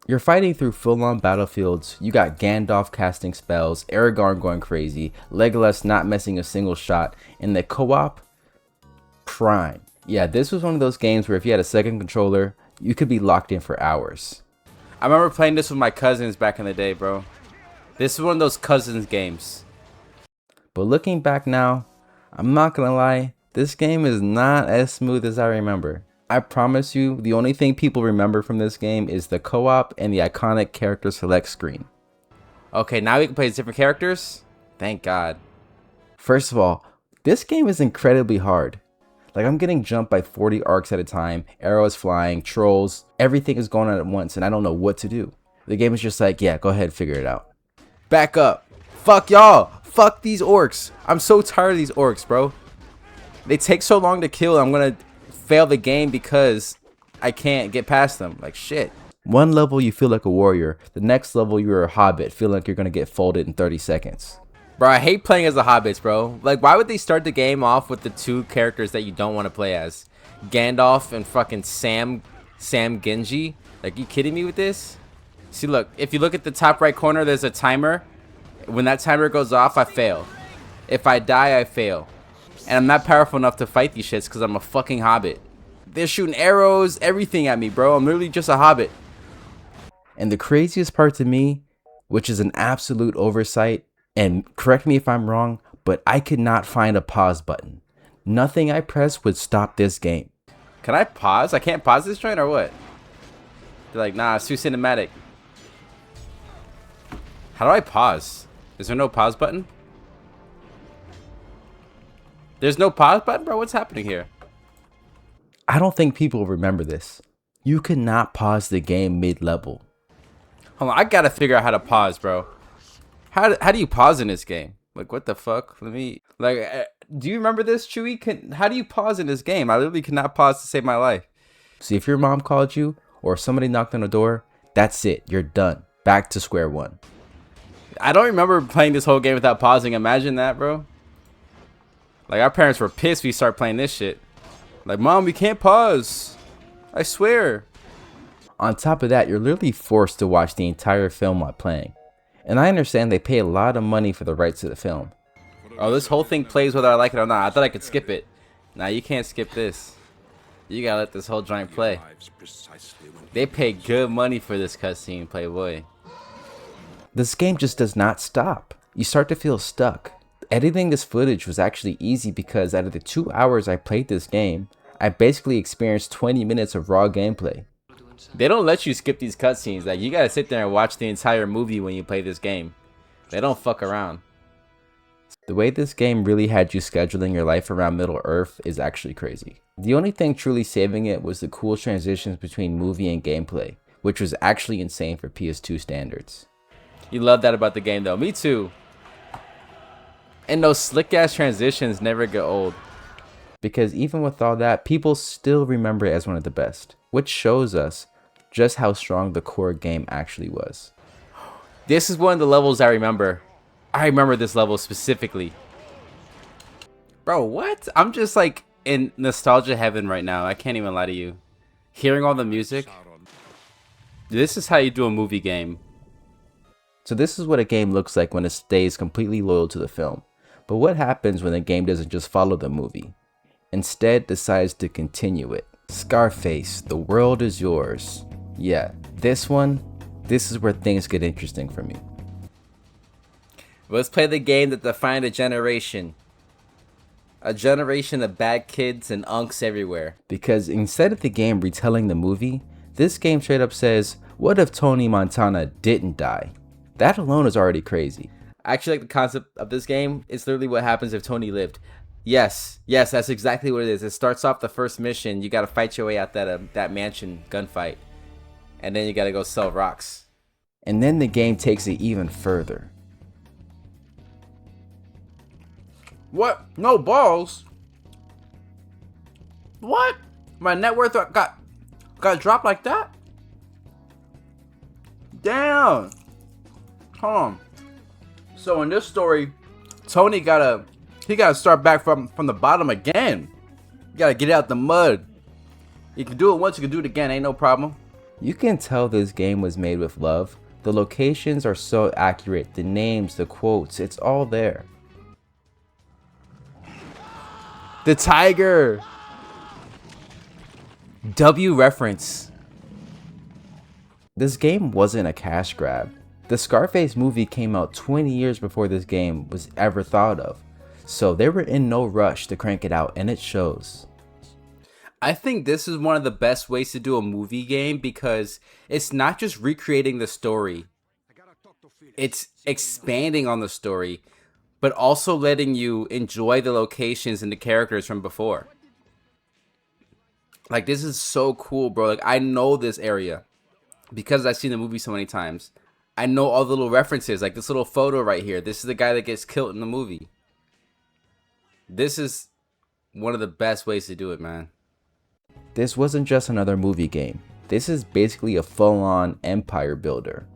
Speaker 1: You're fighting through full-on battlefields, you got Gandalf casting spells, Aragorn going crazy, Legolas not missing a single shot, and the co-op, prime. Yeah, this was one of those games where if you had a second controller, you could be locked in for hours. I remember playing this with my cousins back in the day, bro. This is one of those cousins games. But looking back now, I'm not gonna lie, this game is not as smooth as I remember. I promise you, the only thing people remember from this game is the co-op and the iconic character select screen. Okay, now we can play as different characters? Thank God. First of all, this game is incredibly hard. Like, I'm getting jumped by 40 arcs at a time, arrows flying, trolls, everything is going on at once and I don't know what to do. The game is just like, yeah, go ahead, figure it out. Back up. Fuck y'all. Fuck these orcs. I'm so tired of these orcs, bro. They take so long to kill, I'm gonna fail the game because I can't get past them. Like, shit. One level you feel like a warrior, the next level you're a hobbit, feeling like you're gonna get folded in 30 seconds. Bro, I hate playing as the hobbits, bro. Like, why would they start the game off with the two characters that you don't want to play as? Gandalf and fucking Sam Genji? Like, you kidding me with this? See, look, if you look at the top right corner, there's a timer. When that timer goes off, I fail. If I die, I fail. And I'm not powerful enough to fight these shits because I'm a fucking hobbit. They're shooting arrows, everything at me, bro. I'm literally just a hobbit. And the craziest part to me, which is an absolute oversight, and correct me if I'm wrong, but I could not find a pause button. Nothing I pressed would stop this game. Can I pause? I can't pause this joint or what? They're like, nah, it's too cinematic. How do I pause? Is there no pause button? There's no pause button, bro? What's happening here? I don't think people remember this. You cannot pause the game mid-level. Hold on, I gotta figure out how to pause, bro. How do you pause in this game? Like, what the fuck? Let me, like, do you remember this, Chewy? How do you pause in this game? I literally cannot pause to save my life. See, if your mom called you or somebody knocked on the door, that's it. You're done. Back to square one. I don't remember playing this whole game without pausing. Imagine that, bro. Like, our parents were pissed we start playing this shit. Like, Mom, we can't pause. I swear. On top of that, you're literally forced to watch the entire film while playing. And I understand they pay a lot of money for the rights to the film. Oh, this whole thing plays whether I like it or not. I thought I could skip it. Nah, you can't skip this. You gotta let this whole joint play. They pay good money for this cutscene, Playboy. This game just does not stop. You start to feel stuck. Editing this footage was actually easy because out of the 2 hours I played this game, I basically experienced 20 minutes of raw gameplay. They don't let you skip these cutscenes. Like, you gotta sit there and watch the entire movie when you play this game. They don't fuck around. The way this game really had you scheduling your life around Middle Earth is actually crazy. The only thing truly saving it was the cool transitions between movie and gameplay, which was actually insane for PS2 standards. You love that about the game though. Me too. And those slick ass transitions never get old. Because even with all that, people still remember it as one of the best, which shows us just how strong the core game actually was. This is one of the levels I remember. I remember this level specifically. Bro, what? I'm just like in nostalgia heaven right now. I can't even lie to you. Hearing all the music. This is how you do a movie game. So this is what a game looks like when it stays completely loyal to the film. But what happens when a game doesn't just follow the movie? Instead decides to continue it. Scarface, the world is yours. Yeah, this is where things get interesting for me. Let's play the game that defined a generation. A generation of bad kids and unks everywhere. Because instead of the game retelling the movie, this game straight up says, what if Tony Montana didn't die? That alone is already crazy.
Speaker 9: I actually like the concept of this game. It's literally what happens if Tony lived. Yes, that's exactly what it is. It starts off the first mission. You gotta fight your way out that mansion gunfight, and then you gotta go sell rocks.
Speaker 1: And then the game takes it even further.
Speaker 9: What? No balls? What? My net worth got dropped like that? Damn. Hold on. So in this story, Tony gotta start back from the bottom again. You gotta get out the mud. You can do it once, you can do it again, ain't no problem.
Speaker 1: You can tell this game was made with love. The locations are so accurate, the names, the quotes, it's all there.
Speaker 9: The tiger. W reference.
Speaker 1: This game wasn't a cash grab. The Scarface movie came out 20 years before this game was ever thought of. So they were in no rush to crank it out, and it shows.
Speaker 9: I think this is one of the best ways to do a movie game because it's not just recreating the story. It's expanding on the story, but also letting you enjoy the locations and the characters from before. Like, this is so cool, bro. Like, I know this area because I've seen the movie so many times. I know all the little references, like this little photo right here. This is the guy that gets killed in the movie. This is one of the best ways to do it, man.
Speaker 1: This wasn't just another movie game. This is basically a full-on empire builder.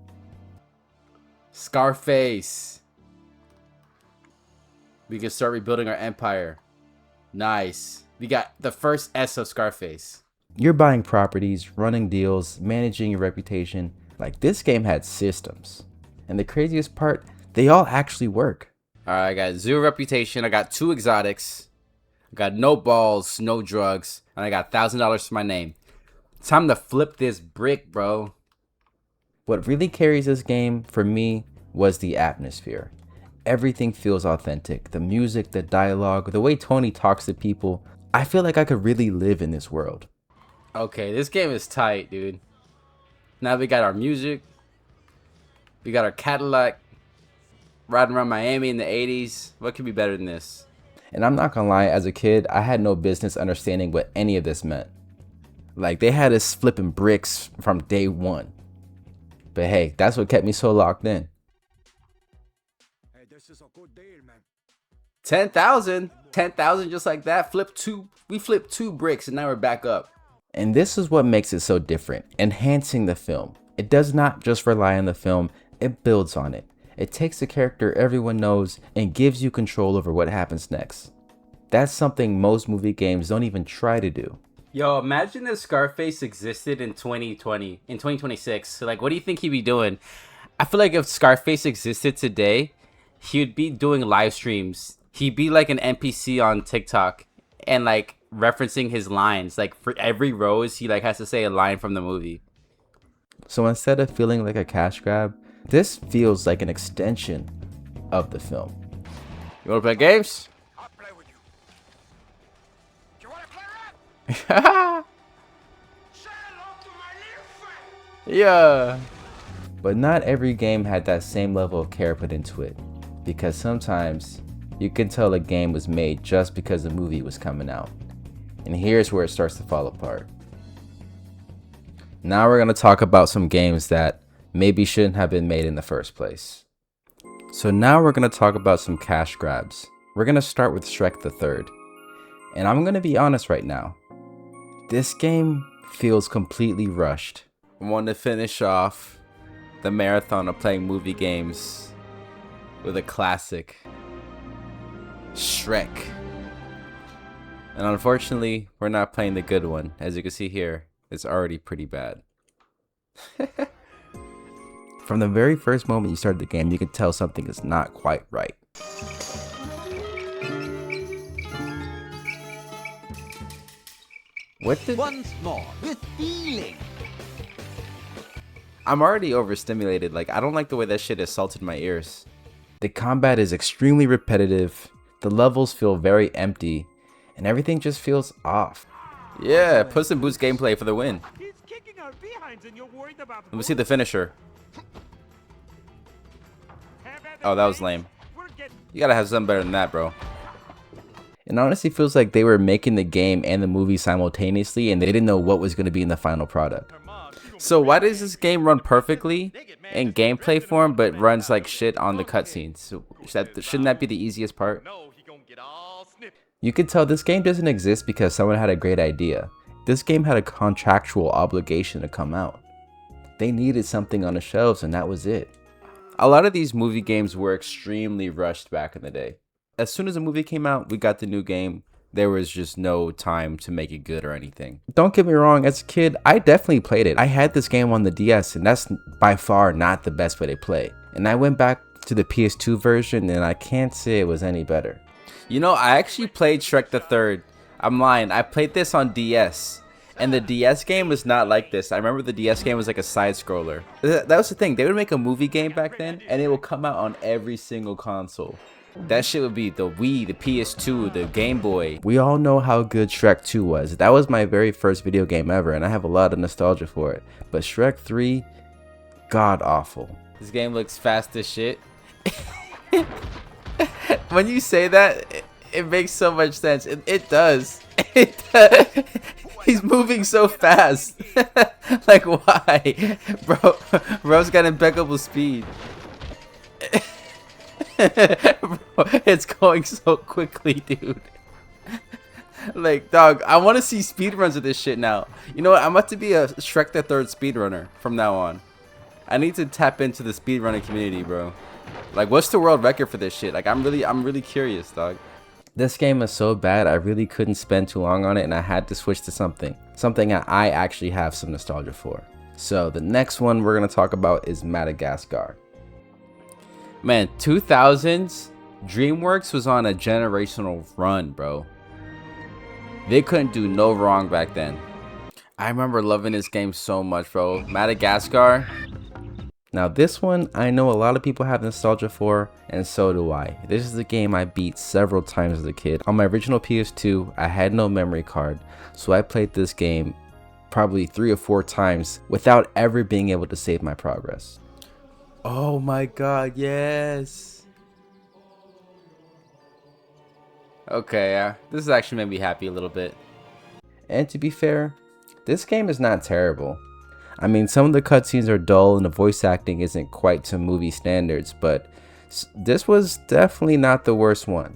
Speaker 9: Scarface. We can start rebuilding our empire. Nice. We got the first S of Scarface.
Speaker 1: You're buying properties, running deals, managing your reputation. Like, this game had systems. And the craziest part, they all actually work.
Speaker 9: Alright, I got 0 reputation. I got 2 exotics. I got no balls, no drugs. And I got $1,000 for my name. Time to flip this brick, bro.
Speaker 1: What really carries this game, for me, was the atmosphere. Everything feels authentic. The music, the dialogue, the way Tony talks to people. I feel like I could really live in this world.
Speaker 9: Okay, this game is tight, dude. Now we got our music. We got our Cadillac. Riding around Miami in the 80s. What could be better than this?
Speaker 1: And I'm not gonna lie, as a kid, I had no business understanding what any of this meant. Like, they had us flipping bricks from day one. But hey, that's what kept me so locked in.
Speaker 6: Hey, this is a good deal, man.
Speaker 9: 10,000. 10,000 just like that. We flipped 2 bricks and now we're back up.
Speaker 1: And this is what makes it so different, enhancing the film. It does not just rely on the film, it builds on it. It takes a character everyone knows and gives you control over what happens next. That's something most movie games don't even try to do.
Speaker 9: Yo, imagine if Scarface existed in 2026. Like, what do you think he'd be doing? I feel like if Scarface existed today, he'd be doing live streams. He'd be like an NPC on TikTok and like referencing his lines. Like, for every rose, he like has to say a line from the movie.
Speaker 1: So instead of feeling like a cash grab, this feels like an extension of the film.
Speaker 9: You wanna play games?
Speaker 6: I'll play with you. You wanna play rap? Say hello to my little friend.
Speaker 9: Yeah.
Speaker 1: But not every game had that same level of care put into it, because sometimes you can tell a game was made just because the movie was coming out. And here's where it starts to fall apart. Now we're going to talk about some games that maybe shouldn't have been made in the first place. So now we're going to talk about some cash grabs. We're going to start with Shrek the Third. And I'm going to be honest right now. This game feels completely rushed.
Speaker 9: I want to finish off the marathon of playing movie games with a classic, Shrek. And unfortunately, we're not playing the good one. As you can see here, it's already pretty bad.
Speaker 1: From the very first moment you start the game, you can tell something is not quite right. What the?
Speaker 2: Once more, with feeling.
Speaker 9: I'm already overstimulated. Like, I don't like the way that shit assaulted my ears.
Speaker 1: The combat is extremely repetitive, the levels feel very empty, and everything just feels off.
Speaker 9: Yeah, Puss in Boots gameplay for the win.
Speaker 6: He's kicking our behinds and you're worried about
Speaker 9: Let me see the finisher. Oh, that was lame. You gotta have something better than that, bro.
Speaker 1: It honestly feels like they were making the game and the movie simultaneously and they didn't know what was going to be in the final product.
Speaker 9: So why does this game run perfectly in gameplay form but runs like shit on the cutscenes? So shouldn't that be the easiest part?
Speaker 1: You could tell this game doesn't exist because someone had a great idea. This game had a contractual obligation to come out. They needed something on the shelves and that was it. A lot of these movie games were extremely rushed back in the day. As soon as the movie came out, we got the new game. There was just no time to make it good or anything. Don't get me wrong, as a kid, I definitely played it. I had this game on the DS and that's by far not the best way to play. And I went back to the PS2 version and I can't say it was any better.
Speaker 9: You know, I actually played Shrek the Third. I'm lying. I played this on DS. And the DS game was not like this. I remember the DS game was like a side scroller. That was the thing. They would make a movie game back then and it would come out on every single console. That shit would be the Wii, the PS2, the Game Boy.
Speaker 1: We all know how good Shrek 2 was. That was my very first video game ever and I have a lot of nostalgia for it. But Shrek 3, god awful.
Speaker 9: This game looks fast as shit. When you say that, it makes so much sense. It does. He's moving so fast. Like, why? Bro's got impeccable speed. Bro, it's going so quickly, dude. Like, dog, I want to see speedruns of this shit now. You know what? I'm about to be a Shrek the Third speedrunner from now on. I need to tap into the speedrunning community, bro. Like, what's the world record for this shit? Like, I'm really curious, dog.
Speaker 1: This game is so bad, I really couldn't spend too long on it and I had to switch to something that I actually have some nostalgia for. So the next one we're going to talk about is Madagascar.
Speaker 9: Man, 2000s, DreamWorks was on a generational run, bro. They couldn't do no wrong back then. I remember loving this game so much, bro. Madagascar.
Speaker 1: Now this one, I know a lot of people have nostalgia for, and so do I. This is a game I beat several times as a kid. On my original PS2, I had no memory card, so I played this game probably 3 or 4 times without ever being able to save my progress.
Speaker 9: Oh my god, yes. Okay, this has actually made me happy a little bit.
Speaker 1: And to be fair, this game is not terrible. I mean, some of the cutscenes are dull and the voice acting isn't quite to movie standards, but this was definitely not the worst one.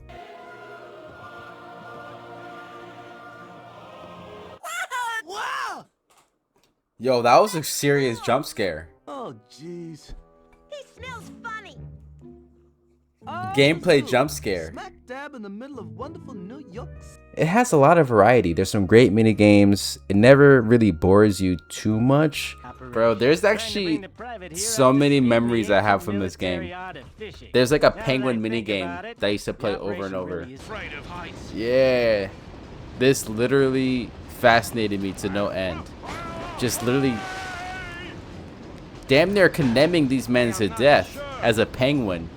Speaker 6: Wow!
Speaker 9: Yo, that was a serious jump scare.
Speaker 6: Oh, jeez.
Speaker 3: He smells funny.
Speaker 9: Gameplay jump scare.
Speaker 6: Smack dab in the middle of wonderful New York.
Speaker 1: It has a lot of variety. There's some great mini games. It never really bores you too much.
Speaker 9: Bro, there's actually so many memories I have from this game. There's like a penguin mini game that I used to play over and over. Yeah. This literally fascinated me to no end. Just literally damn near condemning these men to death as a penguin.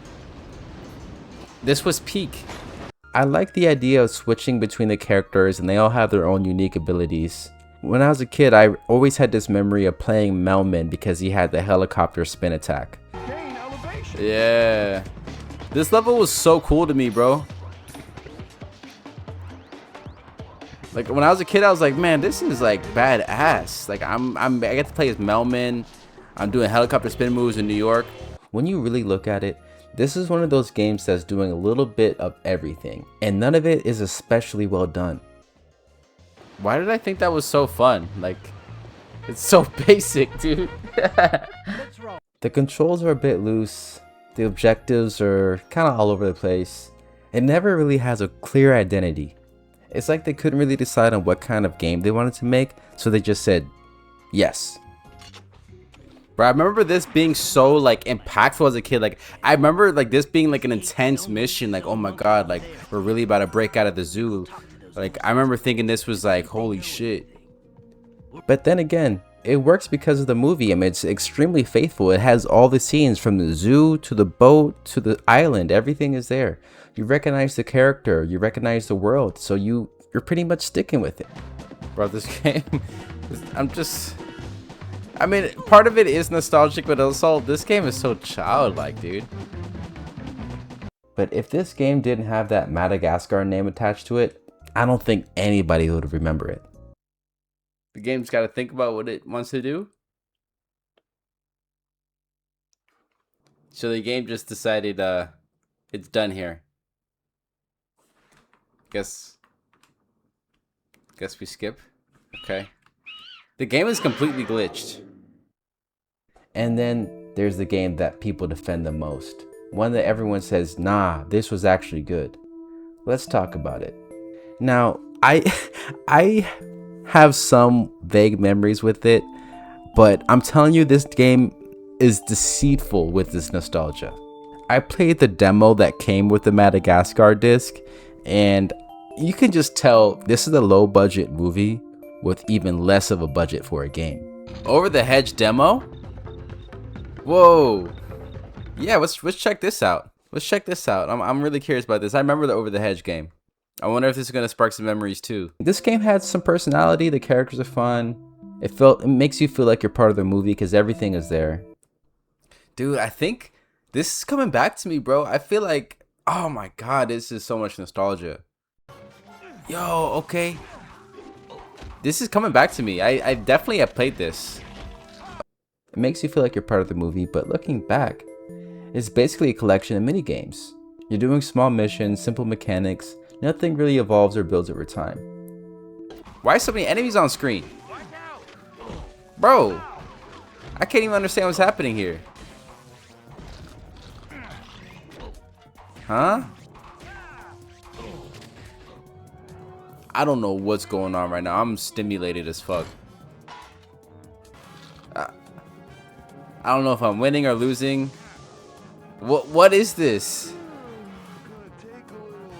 Speaker 9: This was peak.
Speaker 1: I like the idea of switching between the characters and they all have their own unique abilities. When I was a kid, I always had this memory of playing Melman because he had the helicopter spin attack.
Speaker 9: Yeah. This level was so cool to me, bro. Like when I was a kid, I was like, man, this is like badass. Like I get to play as Melman. I'm doing helicopter spin moves in New York.
Speaker 1: When you really look at it, this is one of those games that's doing a little bit of everything, and none of it is especially well done.
Speaker 9: Why did I think that was so fun? Like, it's so basic, dude.
Speaker 1: The controls are a bit loose. The objectives are kind of all over the place. It never really has a clear identity. It's like they couldn't really decide on what kind of game they wanted to make, so they just said, yes.
Speaker 9: Bro, I remember this being so like impactful as a kid. Like I remember like this being like an intense mission. Like, oh my god, like we're really about to break out of the zoo. Like I remember thinking this was like, holy shit.
Speaker 1: But then again, it works because of the movie. I mean, it's extremely faithful. It has all the scenes from the zoo to the boat to the island. Everything is there. You recognize the character, you recognize the world, so you're pretty much sticking with it.
Speaker 9: Bro, this game, I mean, part of it is nostalgic, but also this game is so childlike, dude.
Speaker 1: But if this game didn't have that Madagascar name attached to it, I don't think anybody would remember it.
Speaker 9: The game's got to think about what it wants to do. So the game just decided it's done here. Guess we skip. Okay. The game is completely glitched.
Speaker 1: And then there's the game that people defend the most. One that everyone says, nah, this was actually good. Let's talk about it. Now, I have some vague memories with it, but I'm telling you, this game is deceitful with this nostalgia. I played the demo that came with the Madagascar disc, and you can just tell this is a low budget movie with even less of a budget for a game.
Speaker 9: Over the Hedge demo? Whoa. Yeah, let's check this out. Let's check this out. I'm really curious about this. I remember the Over the Hedge game. I wonder if this is gonna spark some memories too.
Speaker 1: This game had some personality. The characters are fun. It makes you feel like you're part of the movie because everything is there.
Speaker 9: Dude, I think this is coming back to me, bro. I feel like, oh my god, this is so much nostalgia. Yo, okay. This is coming back to me. I definitely have played this.
Speaker 1: It makes you feel like you're part of the movie, but looking back, it's basically a collection of mini games. You're doing small missions, simple mechanics. Nothing really evolves or builds over time.
Speaker 9: Why are so many enemies on screen? Bro, I can't even understand what's happening here. Huh? I don't know what's going on right now. I'm stimulated as fuck. I don't know if I'm winning or losing. What is this?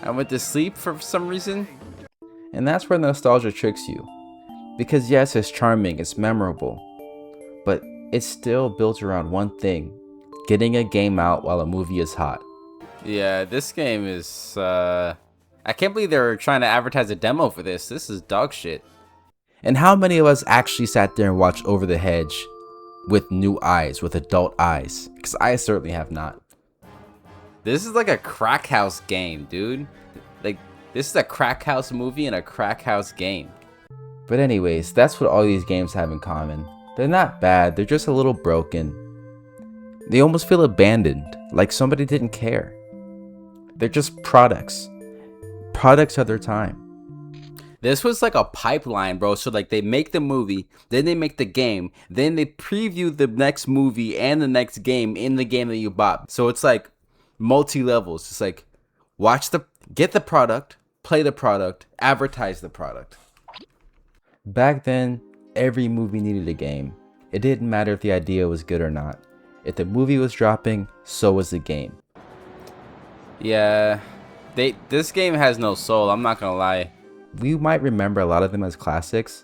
Speaker 9: I went to sleep for some reason.
Speaker 1: And that's where nostalgia tricks you. Because yes, it's charming, it's memorable, but it's still built around one thing: getting a game out while a movie is hot.
Speaker 9: Yeah, this game is, I can't believe they're trying to advertise a demo for this. This is dog shit.
Speaker 1: And how many of us actually sat there and watched Over the Hedge with new eyes, with adult eyes? Because I certainly have not.
Speaker 9: This is like a crack house game, dude. Like, this is a crack house movie and a crack house game.
Speaker 1: But anyways, that's what all these games have in common. They're not bad, they're just a little broken. They almost feel abandoned, like somebody didn't care. They're just products of their time.
Speaker 9: This was like a pipeline, bro. So like they make the movie, then they make the game, then they preview the next movie and the next game in the game that you bought. So it's like multi-levels. It's like get the product, play the product, advertise the product.
Speaker 1: Back then, every movie needed a game. It didn't matter if the idea was good or not. If the movie was dropping, so was the game.
Speaker 9: Yeah, this game has no soul, I'm not gonna lie.
Speaker 1: We might remember a lot of them as classics,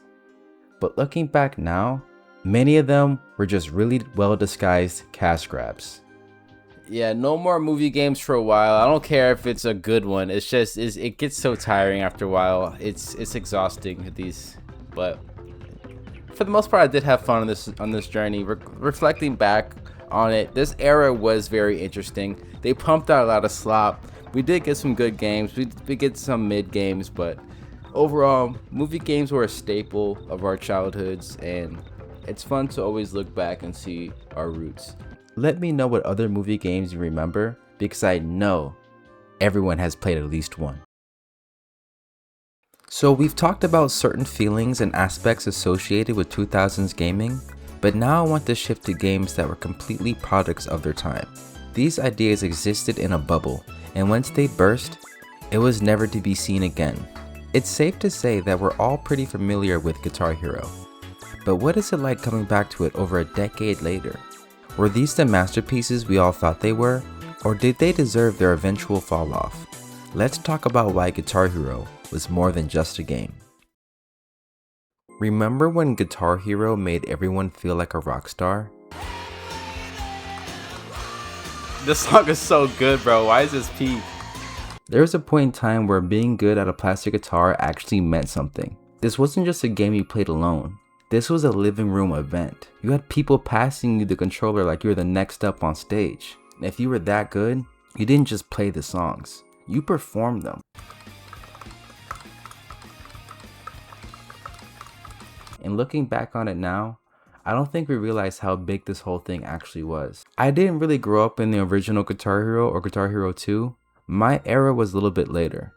Speaker 1: but looking back now, many of them were just really well disguised cash grabs.
Speaker 9: Yeah, no more movie games for a while. I don't care if it's a good one. It's just it gets so tiring after a while. It's exhausting at these, but for the most part, I did have fun on this journey. Reflecting back on it, this era was very interesting. They pumped out a lot of slop. We did get some good games. We get some mid games, but overall, movie games were a staple of our childhoods, and it's fun to always look back and see our roots.
Speaker 1: Let me know what other movie games you remember, because I know everyone has played at least one. So we've talked about certain feelings and aspects associated with 2000s gaming, but now I want to shift to games that were completely products of their time. These ideas existed in a bubble, and once they burst, it was never to be seen again. It's safe to say that we're all pretty familiar with Guitar Hero, but what is it like coming back to it over a decade later? Were these the masterpieces we all thought they were, or did they deserve their eventual fall off? Let's talk about why Guitar Hero was more than just a game. Remember when Guitar Hero made everyone feel like a rock star?
Speaker 9: This song is so good, bro. Why is this peak?
Speaker 1: There was a point in time where being good at a plastic guitar actually meant something. This wasn't just a game you played alone. This was a living room event. You had people passing you the controller like you were the next up on stage. And if you were that good, You didn't just play the songs, you performed them. And looking back on it now, I don't think we realized how big this whole thing actually was. I didn't really grow up in the original Guitar Hero or Guitar Hero 2. My era was a little bit later.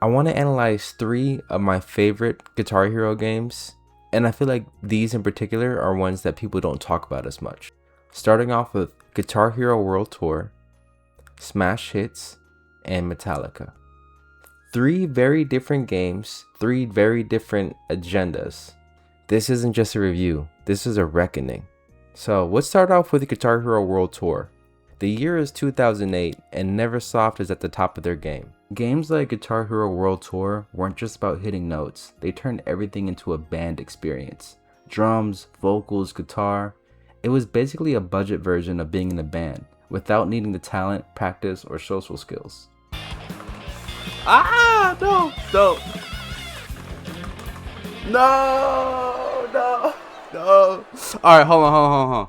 Speaker 1: I want to analyze 3 of my favorite Guitar Hero games, and I feel like these in particular are ones that people don't talk about as much. Starting off with Guitar Hero World Tour, Smash Hits, and Metallica. 3 very different games, 3 very different agendas. This isn't just a review, this is a reckoning. So let's start off with the Guitar Hero World Tour. The year is 2008 and Neversoft is at the top of their game. Games like Guitar Hero World Tour weren't just about hitting notes, they turned everything into a band experience. Drums, vocals, guitar. It was basically a budget version of being in a band, without needing the talent, practice, or social skills.
Speaker 9: Ah, no. Alright, hold on.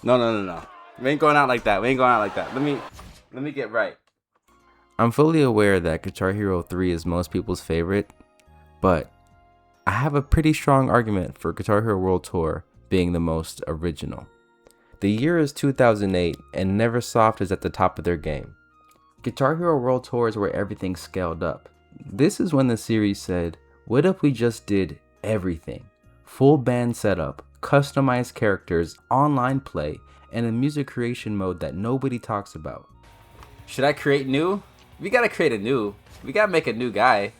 Speaker 9: No. We ain't going out like that. Let me get right.
Speaker 1: I'm fully aware that Guitar Hero 3 is most people's favorite, but I have a pretty strong argument for Guitar Hero World Tour being the most original. The year is 2008 and Neversoft is at the top of their game. Guitar Hero World Tour is where everything scaled up. This is when the series said, what if we just did everything? Full band setup, customized characters, online play, and a music creation mode that nobody talks about.
Speaker 9: Should I create new? We gotta create a new. We gotta make a new guy.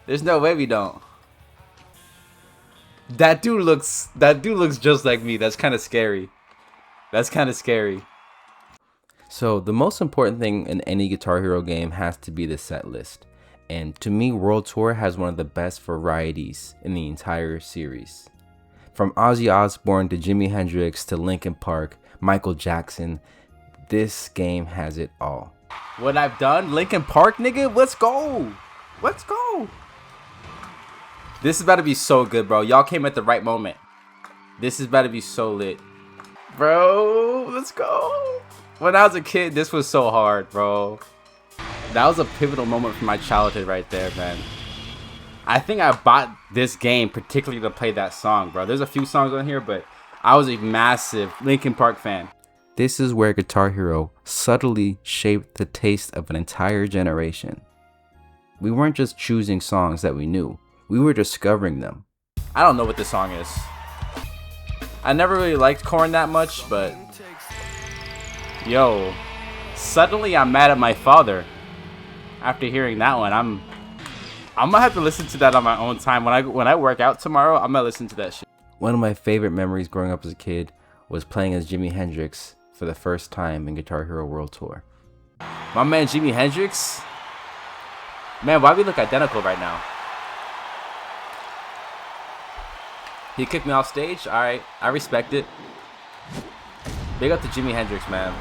Speaker 9: There's no way we don't. That dude looks just like me. That's kind of scary.
Speaker 1: So the most important thing in any Guitar Hero game has to be the set list. And to me, World Tour has one of the best varieties in the entire series. From Ozzy Osbourne to Jimi Hendrix to Linkin Park, Michael Jackson, this game has it all.
Speaker 9: What I've done? Linkin Park, nigga? Let's go. This is about to be so good, bro. Y'all came at the right moment. This is about to be so lit. Bro, let's go. When I was a kid, this was so hard, bro. That was a pivotal moment for my childhood right there, man. I think I bought this game particularly to play that song, bro. There's a few songs on here, but I was a massive Linkin Park fan.
Speaker 1: This is where Guitar Hero subtly shaped the taste of an entire generation. We weren't just choosing songs that we knew, we were discovering them.
Speaker 9: I don't know what this song is. I never really liked Korn that much, but yo, suddenly I'm mad at my father. After hearing that one, I'm gonna have to listen to that on my own time. When I work out tomorrow, I'm gonna listen to that shit.
Speaker 1: One of my favorite memories growing up as a kid was playing as Jimi Hendrix for the first time in Guitar Hero World Tour.
Speaker 9: My man Jimi Hendrix? Man, why we look identical right now? He kicked me off stage? Alright, I respect it. Big up to Jimi Hendrix, man.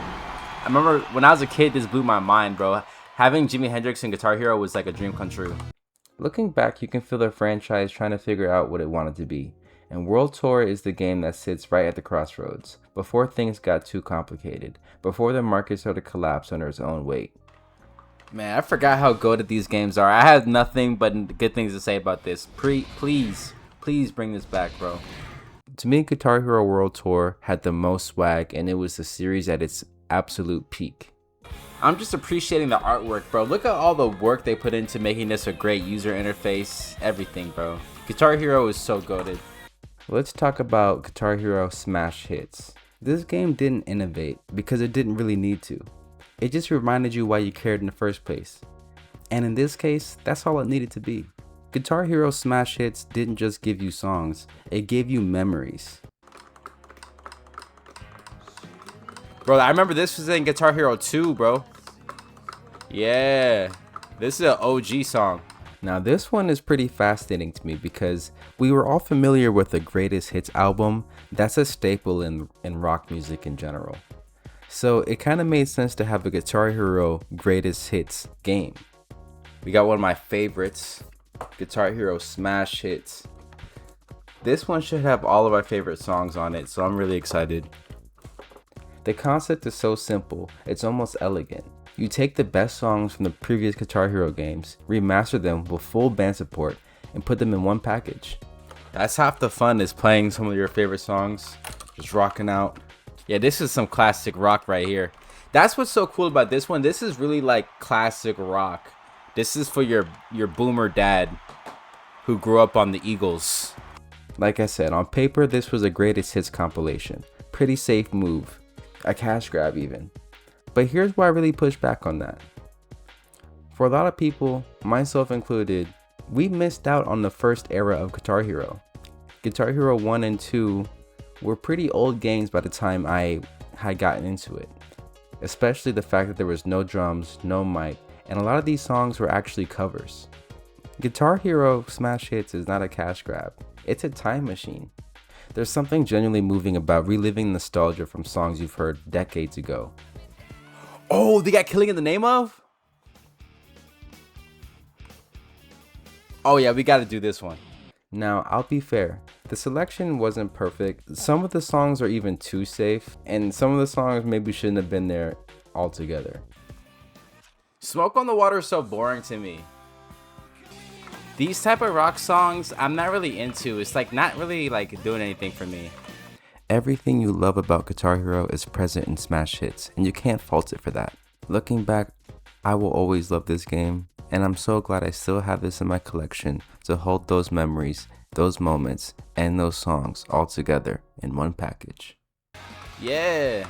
Speaker 9: I remember when I was a kid, this blew my mind, bro. Having Jimi Hendrix in Guitar Hero was like a dream come true.
Speaker 1: Looking back, you can feel the franchise trying to figure out what it wanted to be. And World Tour is the game that sits right at the crossroads, before things got too complicated, before the market started to collapse under its own weight.
Speaker 9: Man, I forgot how good these games are. I have nothing but good things to say about this. Please bring this back, bro.
Speaker 1: To me, Guitar Hero World Tour had the most swag, and it was the series at its absolute peak.
Speaker 9: I'm just appreciating the artwork, bro. Look at all the work they put into making this a great user interface. Everything, bro. Guitar Hero is so goated.
Speaker 1: Let's talk about Guitar Hero Smash Hits. This game didn't innovate because it didn't really need to. It just reminded you why you cared in the first place. And in this case, that's all it needed to be. Guitar Hero Smash Hits didn't just give you songs, it gave you memories.
Speaker 9: Bro, I remember this was in Guitar Hero 2, bro. Yeah, this is an OG song.
Speaker 1: Now this one is pretty fascinating to me because we were all familiar with the Greatest Hits album. That's a staple in rock music in general. So it kind of made sense to have a Guitar Hero Greatest Hits game.
Speaker 9: We got one of my favorites, Guitar Hero Smash Hits.
Speaker 1: This one should have all of our favorite songs on it, so I'm really excited. The concept is so simple, it's almost elegant. You take the best songs from the previous Guitar Hero games, remaster them with full band support, and put them in one package. That's half the fun, is playing some of your favorite songs, just rocking out.
Speaker 9: Yeah, this is some classic rock right here. That's what's so cool about this one. This is really like classic rock. This is for your boomer dad who grew up on the Eagles.
Speaker 1: Like I said, on paper, this was a greatest hits compilation. Pretty safe move. A cash grab even. But here's why I really push back on that. For a lot of people, myself included, we missed out on the first era of Guitar Hero. Guitar Hero 1 and 2 were pretty old games by the time I had gotten into it. Especially the fact that there was no drums, no mic, and a lot of these songs were actually covers. Guitar Hero Smash Hits is not a cash grab, it's a time machine. There's something genuinely moving about reliving nostalgia from songs you've heard decades ago.
Speaker 9: Oh, they got Killing in the Name of? Oh yeah, we gotta do this one.
Speaker 1: Now, I'll be fair, the selection wasn't perfect. Some of the songs are even too safe, and some of the songs maybe shouldn't have been there altogether.
Speaker 9: Smoke on the Water is so boring to me. These type of rock songs, I'm not really into. It's like not really like doing anything for me.
Speaker 1: Everything you love about Guitar Hero is present in Smash Hits, and you can't fault it for that. Looking back, I will always love this game, and I'm so glad I still have this in my collection to hold those memories, those moments, and those songs all together in one package.
Speaker 9: Yeah.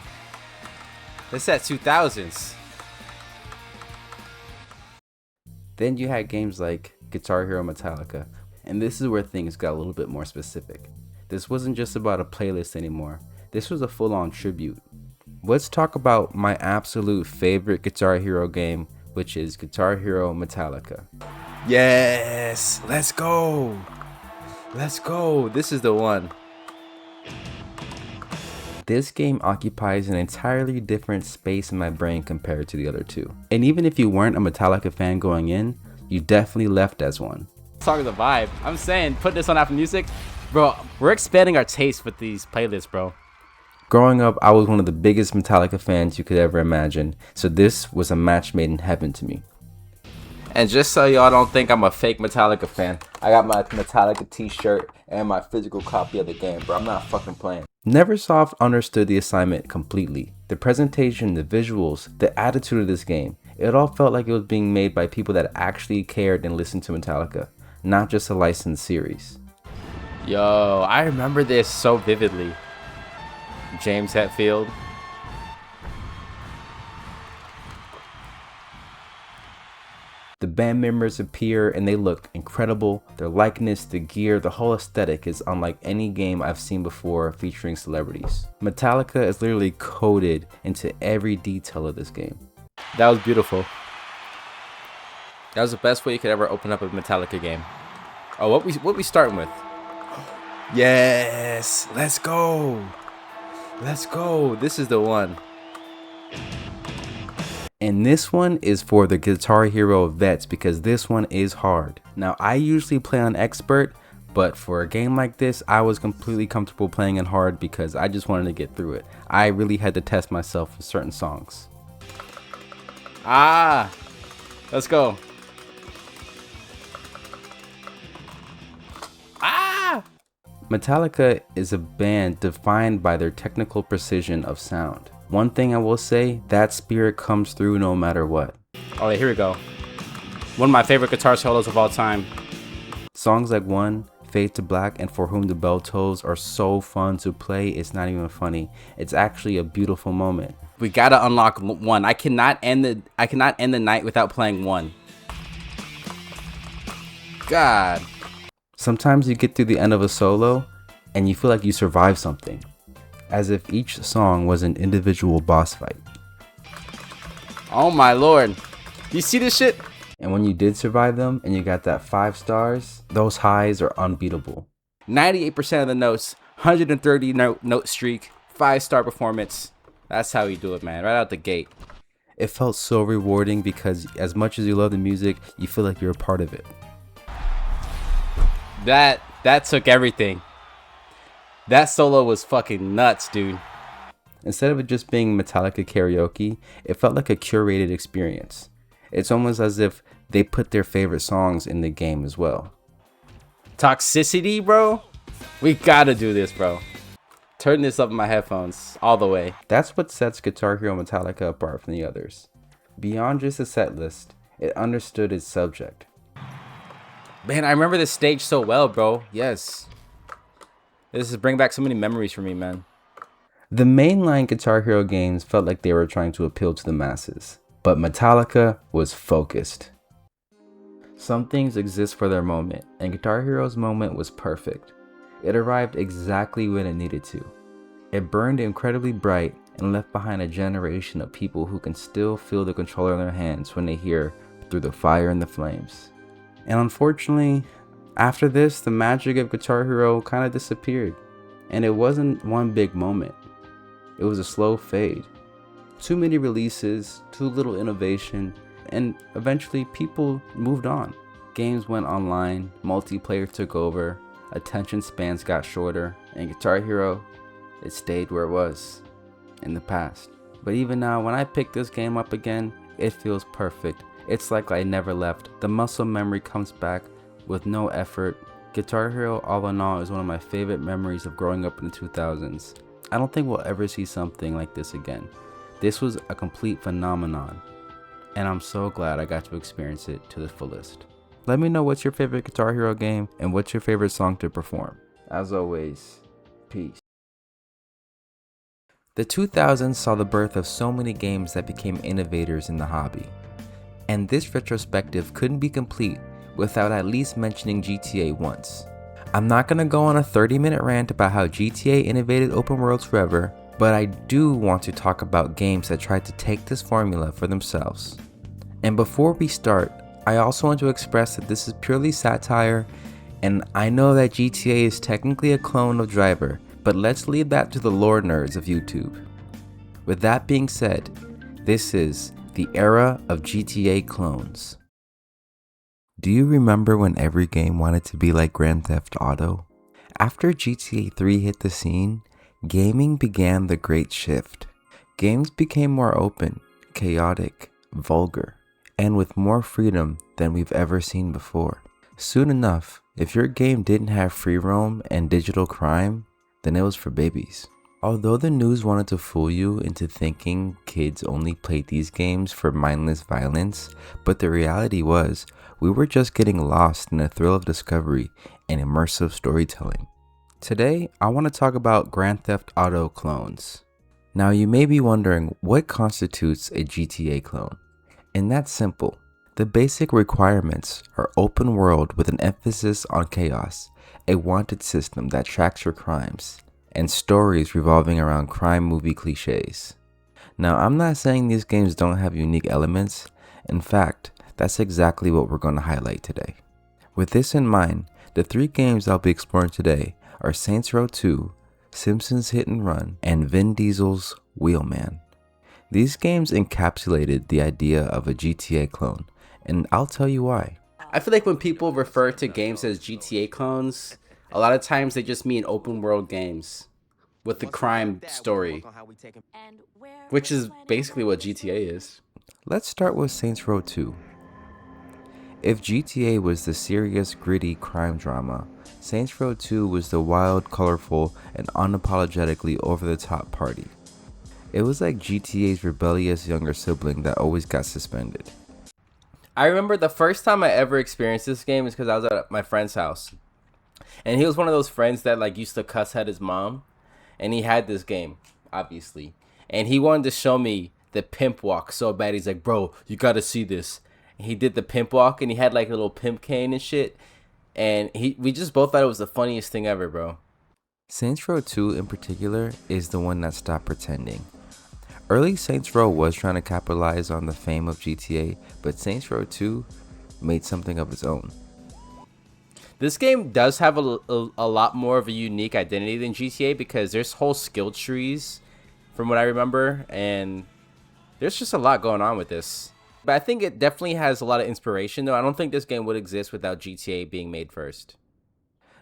Speaker 9: This at 2000s.
Speaker 1: Then you had games like Guitar Hero Metallica, and this is where things got a little bit more specific. This wasn't just about a playlist anymore, this was a full-on tribute. Let's talk about my absolute favorite Guitar Hero game, which is Guitar Hero Metallica.
Speaker 9: Yes, let's go. Let's go. This is the one.
Speaker 1: This game occupies an entirely different space in my brain compared to the other two. And even if you weren't a Metallica fan going in, you definitely left as one.
Speaker 9: Song of the vibe. I'm saying, put this on Apple Music. Bro, we're expanding our taste with these playlists, bro.
Speaker 1: Growing up, I was one of the biggest Metallica fans you could ever imagine, so this was a match made in heaven to me.
Speaker 9: And just so y'all don't think I'm a fake Metallica fan, I got my Metallica t-shirt and my physical copy of the game, bro. I'm not fucking playing.
Speaker 1: Neversoft understood the assignment completely. The presentation, the visuals, the attitude of this game, it all felt like it was being made by people that actually cared and listened to Metallica, not just a licensed series.
Speaker 9: Yo, I remember this so vividly. James Hetfield.
Speaker 1: The band members appear and they look incredible. Their likeness, the gear, the whole aesthetic is unlike any game I've seen before featuring celebrities. Metallica is literally coded into every detail of this game.
Speaker 9: That was beautiful. That was the best way you could ever open up a Metallica game. Oh, what we starting with? Yes, let's go. Let's go. This is the one.
Speaker 1: And this one is for the Guitar Hero vets because this one is hard. Now, I usually play on expert, but for a game like this, I was completely comfortable playing it hard because I just wanted to get through it. I really had to test myself with certain songs.
Speaker 9: Ah, let's go. Ah!
Speaker 1: Metallica is a band defined by their technical precision of sound. One thing I will say, that spirit comes through no matter what.
Speaker 9: Oh, yeah, here we go. One of my favorite guitar solos of all time.
Speaker 1: Songs like One, Fade to Black, and For Whom the Bell Tolls are so fun to play, it's not even funny. It's actually a beautiful moment.
Speaker 9: We gotta unlock One. I cannot end the night without playing One. God.
Speaker 1: Sometimes you get through the end of a solo, and you feel like you survived something. As if each song was an individual boss fight.
Speaker 9: Oh my lord. You see this shit?
Speaker 1: And when you did survive them and you got that 5 stars, those highs are unbeatable.
Speaker 9: 98% of the notes, 130 note streak, 5-star performance. That's how you do it, man. Right out the gate.
Speaker 1: It felt so rewarding because as much as you love the music, you feel like you're a part of it.
Speaker 9: That took everything. That solo was fucking nuts, dude.
Speaker 1: Instead of it just being Metallica karaoke, it felt like a curated experience. It's almost as if they put their favorite songs in the game as well.
Speaker 9: Toxicity, bro? We gotta do this, bro. Turn this up in my headphones all the way.
Speaker 1: That's what sets Guitar Hero Metallica apart from the others. Beyond just a set list, it understood its subject.
Speaker 9: Man, I remember this stage so well, bro. Yes. This is bring back so many memories for me, man.
Speaker 1: The mainline Guitar Hero games felt like they were trying to appeal to the masses, but Metallica was focused. Some things exist for their moment, and Guitar Hero's moment was perfect. It arrived exactly when it needed to. It burned incredibly bright and left behind a generation of people who can still feel the controller in their hands when they hear "Through the Fire and the Flames." And unfortunately, after this, the magic of Guitar Hero kind of disappeared. And it wasn't one big moment. It was a slow fade. Too many releases, too little innovation, and eventually people moved on. Games went online, multiplayer took over, attention spans got shorter, and Guitar Hero, it stayed where it was, in the past. But even now, when I pick this game up again, it feels perfect. It's like I never left. The muscle memory comes back with no effort. Guitar Hero, all in all, is one of my favorite memories of growing up in the 2000s. I don't think we'll ever see something like this again. This was a complete phenomenon, and I'm so glad I got to experience it to the fullest. Let me know what's your favorite Guitar Hero game and what's your favorite song to perform. As always, peace. The 2000s saw the birth of so many games that became innovators in the hobby. And this retrospective couldn't be complete without at least mentioning GTA once. I'm not going to go on a 30-minute rant about how GTA innovated open worlds forever, but I do want to talk about games that tried to take this formula for themselves. And before we start, I also want to express that this is purely satire, and I know that GTA is technically a clone of Driver, but let's leave that to the lore nerds of YouTube. With that being said, this is the era of GTA clones. Do you remember when every game wanted to be like Grand Theft Auto? After GTA 3 hit the scene, gaming began the great shift. Games became more open, chaotic, vulgar, and with more freedom than we've ever seen before. Soon enough, if your game didn't have free roam and digital crime, then it was for babies. Although the news wanted to fool you into thinking kids only played these games for mindless violence, but the reality was, we were just getting lost in the thrill of discovery and immersive storytelling. Today, I want to talk about Grand Theft Auto clones. Now you may be wondering, what constitutes a GTA clone? And that's simple. The basic requirements are open world with an emphasis on chaos, a wanted system that tracks your crimes, and stories revolving around crime movie cliches. Now, I'm not saying these games don't have unique elements. In fact, that's exactly what we're going to highlight today. With this in mind, the 3 games I'll be exploring today are Saints Row 2, Simpsons Hit and Run, and Vin Diesel's Wheelman. These games encapsulated the idea of a GTA clone, and I'll tell you why.
Speaker 9: I feel like when people refer to games as GTA clones, a lot of times they just mean open world games with the crime story, which is basically what GTA is.
Speaker 1: Let's start with Saints Row 2. If GTA was the serious, gritty crime drama, Saints Row 2 was the wild, colorful, and unapologetically over-the-top party. It was like GTA's rebellious younger sibling that always got suspended.
Speaker 9: I remember the first time I ever experienced this game is because I was at my friend's house. And he was one of those friends that like used to cuss at his mom. And he had this game, obviously. And he wanted to show me the pimp walk so bad. He's like, bro, you gotta see this. And he did the pimp walk and he had like a little pimp cane and shit. And we just both thought it was the funniest thing ever, bro.
Speaker 1: Saints Row 2 in particular is the one that stopped pretending. Early Saints Row was trying to capitalize on the fame of GTA, but Saints Row 2 made something of its own.
Speaker 9: This game does have a lot more of a unique identity than GTA because there's whole skill trees from what I remember, and there's just a lot going on with this. But I think it definitely has a lot of inspiration, though. I don't think this game would exist without GTA being made first.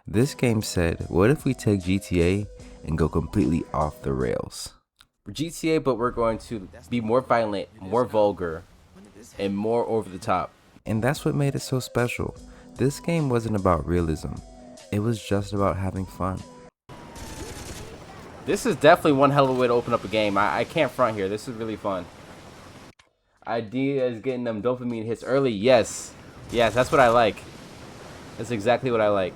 Speaker 1: This game said, what if we take GTA and go completely off the rails?
Speaker 9: GTA, but we're going to be more violent, more vulgar, and more over the top.
Speaker 1: And that's what made it so special. This game wasn't about realism. It was just about having fun.
Speaker 9: This is definitely one hell of a way to open up a game. I can't front here. This is really fun. Idea is getting them dopamine hits early. Yes. Yes, that's what I like. That's exactly what I like.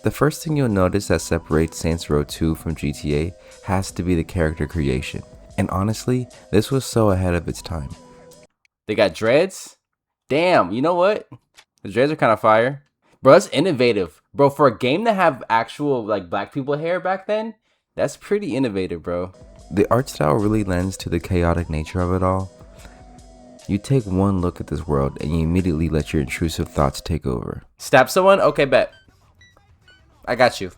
Speaker 1: The first thing you'll notice that separates Saints Row 2 from GTA has to be the character creation. And honestly, this was so ahead of its time.
Speaker 9: They got dreads? Damn, you know what? The dreads are kind of fire. Bro, that's innovative. Bro, for a game to have actual like black people hair back then, that's pretty innovative, bro.
Speaker 1: The art style really lends to the chaotic nature of it all. You take one look at this world and you immediately let your intrusive thoughts take over.
Speaker 9: Stab someone? Okay, bet. I got you.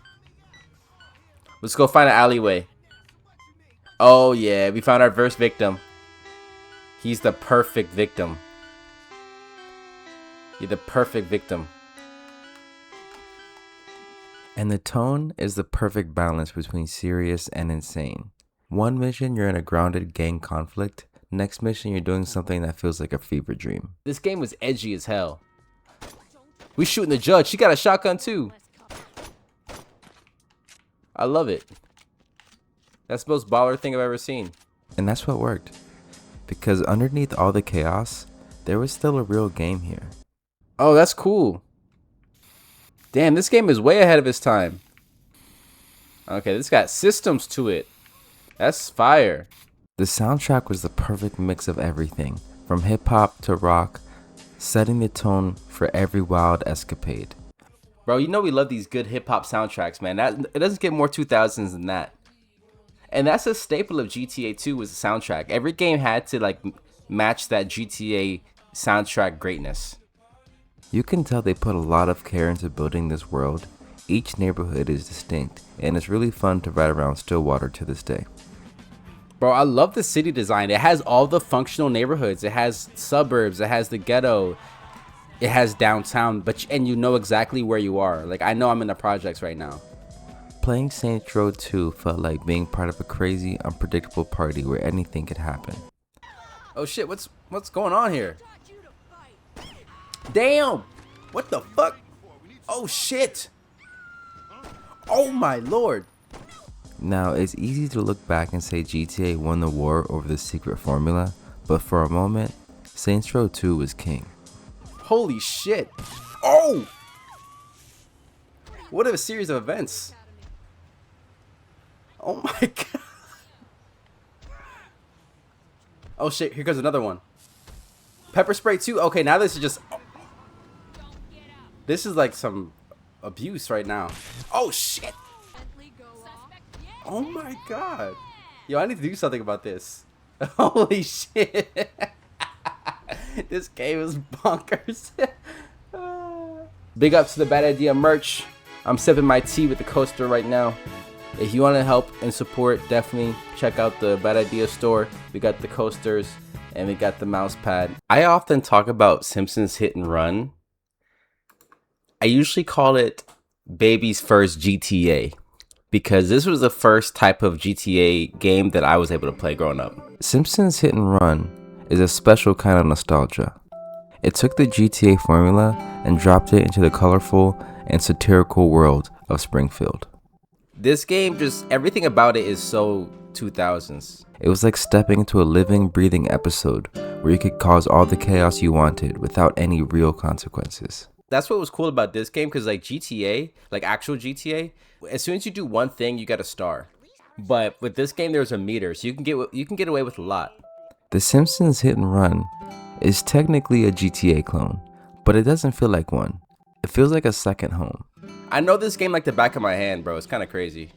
Speaker 9: Let's go find an alleyway. Oh yeah, we found our first victim. He's the perfect victim. You're the perfect victim.
Speaker 1: And the tone is the perfect balance between serious and insane. One mission you're in a grounded gang conflict. Next mission you're doing something that feels like a fever dream.
Speaker 9: This game was edgy as hell. We shooting the judge. She got a shotgun too. I love it. That's the most baller thing I've ever seen.
Speaker 1: And that's what worked. Because underneath all the chaos, there was still a real game here.
Speaker 9: Oh, that's cool. Damn, this game is way ahead of its time. Okay, this got systems to it. That's fire.
Speaker 1: The soundtrack was the perfect mix of everything, from hip-hop to rock, setting the tone for every wild escapade.
Speaker 9: Bro, you know we love these good hip-hop soundtracks, man. It doesn't get more 2000s than that. And that's a staple of GTA 2 was the soundtrack. Every game had to like match that GTA soundtrack greatness.
Speaker 1: You can tell they put a lot of care into building this world. Each neighborhood is distinct, and it's really fun to ride around Stillwater to this day.
Speaker 9: Bro, I love the city design. It has all the functional neighborhoods. It has suburbs. It has the ghetto. It has downtown. And you know exactly where you are. Like, I know I'm in the projects right now.
Speaker 1: Playing Saints Row 2 felt like being part of a crazy, unpredictable party where anything could happen.
Speaker 9: Oh shit, what's going on here? Damn! What the fuck? Oh shit! Oh my lord!
Speaker 1: Now, it's easy to look back and say GTA won the war over the secret formula, but for a moment, Saints Row 2 was king.
Speaker 9: Holy shit! Oh! What a series of events! Oh my god! Oh shit, here goes another one. Pepper spray too? Okay, now this is just... This is like some abuse right now. Oh shit! Oh my god. Yo, I need to do something about this. Holy shit. This game is bonkers. Big up to the Bad Idea merch. I'm sipping my tea with the coaster right now. If you want to help and support, definitely check out the Bad Idea store. We got the coasters and we got the mouse pad. I often talk about Simpsons Hit and Run. I usually call it baby's first GTA because this was the first type of GTA game that I was able to play growing up.
Speaker 1: Simpsons Hit and Run is a special kind of nostalgia. It took the GTA formula and dropped it into the colorful and satirical world of Springfield.
Speaker 9: This game, just everything about it is so 2000s.
Speaker 1: It was like stepping into a living, breathing episode where you could cause all the chaos you wanted without any real consequences.
Speaker 9: That's what was cool about this game, because like GTA, like actual GTA, as soon as you do one thing, you get a star. But with this game, there's a meter, so you can get away with a lot.
Speaker 1: The Simpsons Hit and Run is technically a GTA clone, but it doesn't feel like one. It feels like a second home.
Speaker 9: I know this game like the back of my hand, bro. It's kind of crazy.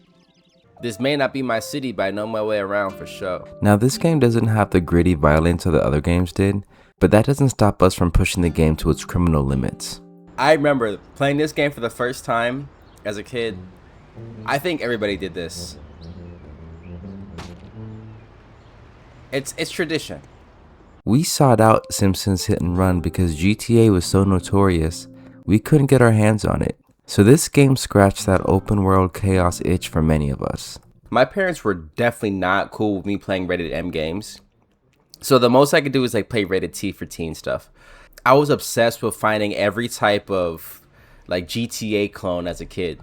Speaker 9: This may not be my city, but I know my way around for sure.
Speaker 1: Now, this game doesn't have the gritty violence that the other games did, but that doesn't stop us from pushing the game to its criminal limits.
Speaker 9: I remember playing this game for the first time as a kid. I think everybody did this. It's tradition.
Speaker 1: We sought out Simpsons Hit and Run because GTA was so notorious, we couldn't get our hands on it. So this game scratched that open world chaos itch for many of us.
Speaker 9: My parents were definitely not cool with me playing rated M games. So the most I could do is like play rated T for teen stuff. I was obsessed with finding every type of like GTA clone as a kid.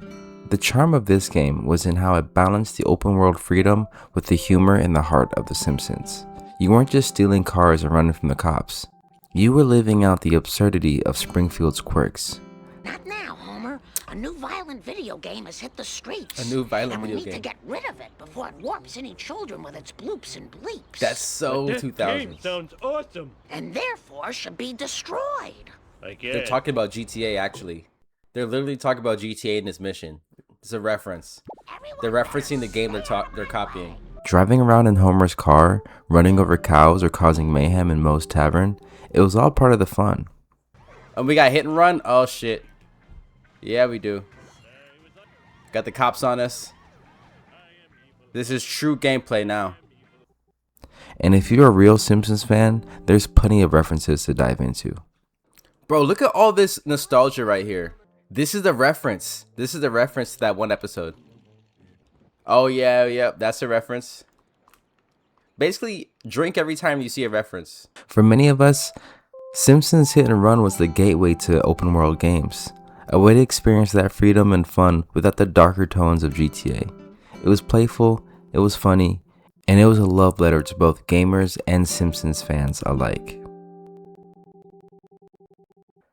Speaker 1: The charm of this game was in how it balanced the open world freedom with the humor and the heart of The Simpsons. You weren't just stealing cars and running from the cops. You were living out the absurdity of Springfield's quirks.
Speaker 10: Not now, Homer. A new violent video game has hit the streets.
Speaker 9: A new violent
Speaker 10: and we
Speaker 9: video
Speaker 10: need
Speaker 9: game.
Speaker 10: to get rid of it before it warps any children with its bloops and bleeps.
Speaker 9: That's so 2000.
Speaker 6: Sounds awesome.
Speaker 10: And therefore should be destroyed.
Speaker 9: They're talking about GTA actually. They're literally talking about GTA in this mission. It's a reference. They're referencing the game they're copying.
Speaker 1: Driving around in Homer's car, running over cows, or causing mayhem in Moe's Tavern, it was all part of the fun.
Speaker 9: And we got hit and run? Oh shit. Yeah, we do. Got the cops on us. This is true gameplay now.
Speaker 1: And if you're a real Simpsons fan, there's plenty of references to dive into.
Speaker 9: Bro, look at all this nostalgia right here. This is the reference. This is the reference to that one episode. Oh yeah, that's a reference. Basically, drink every time you see a reference.
Speaker 1: For many of us, Simpsons Hit and Run was the gateway to open world games. A way to experience that freedom and fun without the darker tones of GTA. It was playful, it was funny, and it was a love letter to both gamers and Simpsons fans alike.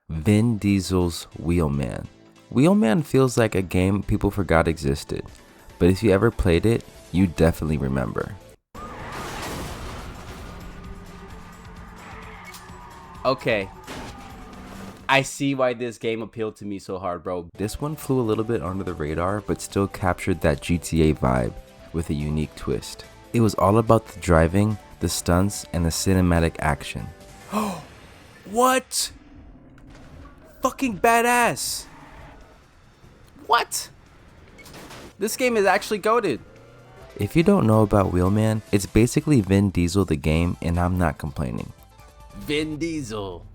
Speaker 1: Vin Diesel's Wheelman. Wheelman feels like a game people forgot existed, but if you ever played it, you definitely remember.
Speaker 9: Okay. I see why this game appealed to me so hard, bro.
Speaker 1: This one flew a little bit under the radar, but still captured that GTA vibe with a unique twist. It was all about the driving, the stunts, and the cinematic action.
Speaker 9: What? Fucking badass. What? This game is actually goated.
Speaker 1: If you don't know about Wheelman, it's basically Vin Diesel the game, and I'm not complaining.
Speaker 9: Vin Diesel.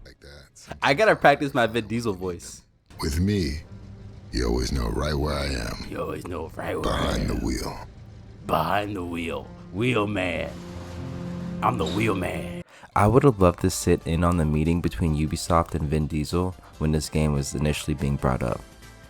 Speaker 11: Like that.
Speaker 9: I gotta practice my Vin Diesel voice.
Speaker 11: With me, you always know right where I am.
Speaker 9: You always know right where I am.
Speaker 11: Behind the wheel.
Speaker 9: Behind the wheel. Wheelman. I'm the wheelman.
Speaker 1: I would have loved to sit in on the meeting between Ubisoft and Vin Diesel when this game was initially being brought up.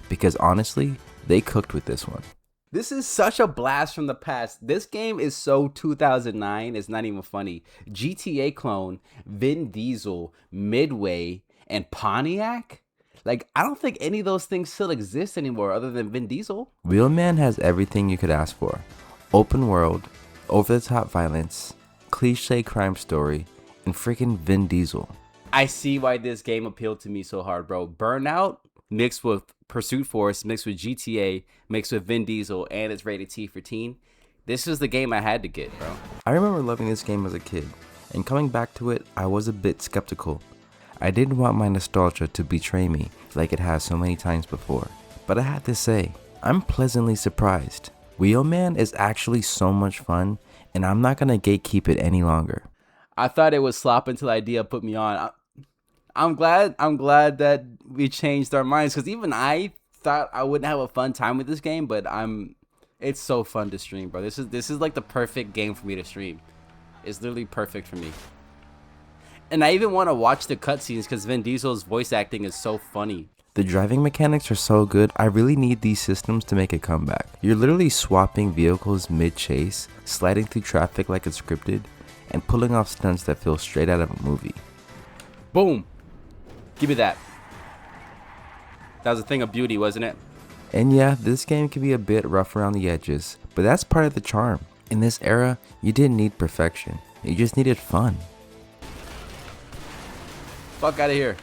Speaker 1: Because honestly, they cooked with this one.
Speaker 9: This is such a blast from the past. This game is so 2009, it's not even funny. GTA clone, Vin Diesel, Midway, and Pontiac? Like, I don't think any of those things still exist anymore other than Vin Diesel.
Speaker 1: Wheelman has everything you could ask for. Open world, over-the-top violence, cliche crime story, and freaking Vin Diesel.
Speaker 9: I see why this game appealed to me so hard, bro. Burnout mixed with Pursuit Force, mixed with GTA, mixed with Vin Diesel, and it's rated T for teen. This is the game I had to get, bro.
Speaker 1: I remember loving this game as a kid, and coming back to it, I was a bit skeptical. I didn't want my nostalgia to betray me like it has so many times before. But I had to say, I'm pleasantly surprised. Wheelman is actually so much fun, and I'm not gonna gatekeep it any longer.
Speaker 9: I thought it was slop until idea put me on. I'm glad that we changed our minds, because even I thought I wouldn't have a fun time with this game, but it's so fun to stream, bro. This is like the perfect game for me to stream. It's literally perfect for me. And I even want to watch the cutscenes because Vin Diesel's voice acting is so funny.
Speaker 1: The driving mechanics are so good, I really need these systems to make a comeback. You're literally swapping vehicles mid-chase, sliding through traffic like it's scripted, and pulling off stunts that feel straight out of a movie.
Speaker 9: Boom. Give me that. That was a thing of beauty, wasn't it?
Speaker 1: And yeah, this game can be a bit rough around the edges, but that's part of the charm. In this era, you didn't need perfection, you just needed fun.
Speaker 9: Fuck out of here.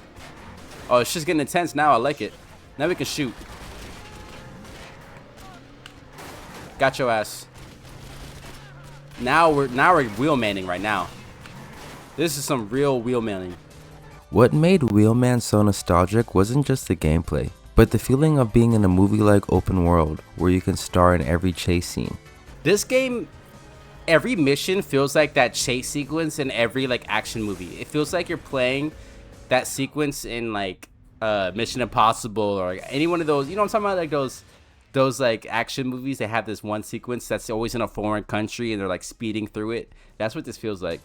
Speaker 9: Oh, it's just getting intense now. I like it. Now we can shoot. Got your ass. Now we're wheelmanning right now. This is some real wheelmanning.
Speaker 1: What made Wheelman so nostalgic wasn't just the gameplay, but the feeling of being in a movie-like open world where you can star in every chase scene.
Speaker 9: This game, every mission feels like that chase sequence in every like action movie. It feels like you're playing that sequence in like Mission Impossible or like, any one of those, you know what I'm talking about, like those like action movies, they have this one sequence that's always in a foreign country and they're like speeding through it. That's what this feels like.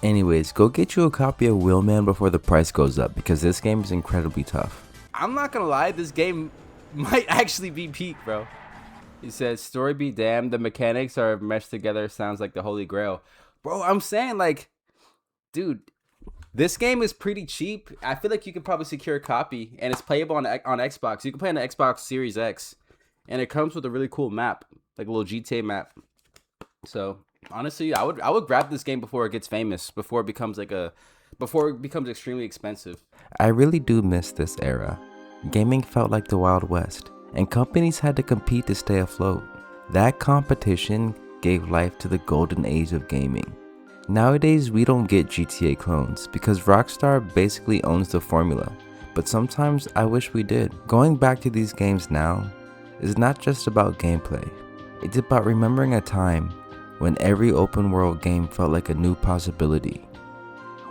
Speaker 1: Anyways, go get you a copy of Wheelman before the price goes up, because this game is incredibly tough.
Speaker 9: I'm not gonna lie, this game might actually be peak, bro. He says, story be damned, the mechanics are meshed together, sounds like the holy grail. Bro, I'm saying, like, dude, this game is pretty cheap. I feel like you could probably secure a copy, and it's playable on Xbox. You can play on the Xbox Series X, and it comes with a really cool map, like a little GTA map. So honestly, I would grab this game before it gets famous, before it becomes extremely expensive.
Speaker 1: I really do miss this era. Gaming felt like the Wild West, and companies had to compete to stay afloat. That competition gave life to the golden age of gaming. Nowadays, we don't get GTA clones because Rockstar basically owns the formula, but sometimes I wish we did. Going back to these games now is not just about gameplay. It's about remembering a time when every open world game felt like a new possibility.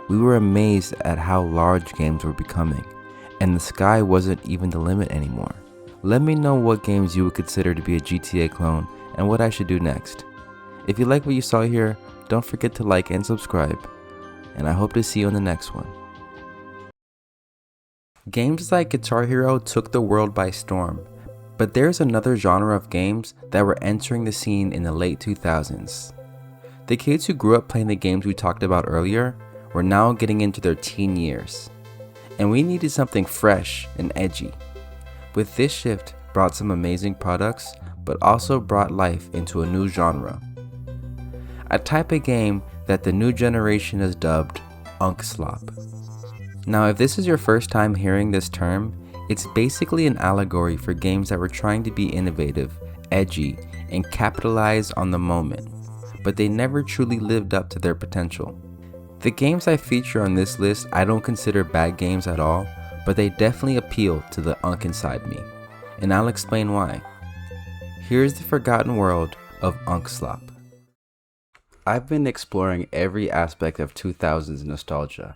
Speaker 1: We were amazed at how large games were becoming, and the sky wasn't even the limit anymore. Let me know what games you would consider to be a GTA clone and what I should do next. If you like what you saw here, don't forget to like and subscribe, and I hope to see you on the next one. Games like Guitar Hero took the world by storm, but there's another genre of games that were entering the scene in the late 2000s. The kids who grew up playing the games we talked about earlier were now getting into their teen years, and we needed something fresh and edgy. With this shift brought some amazing products, but also brought life into a new genre. A type of game that the new generation has dubbed Unk Slop. Now, if this is your first time hearing this term, it's basically an allegory for games that were trying to be innovative, edgy, and capitalize on the moment, but they never truly lived up to their potential. The games I feature on this list I don't consider bad games at all, but they definitely appeal to the Unk inside me, and I'll explain why. Here's the forgotten world of Unk Slop. I've been exploring every aspect of 2000s nostalgia,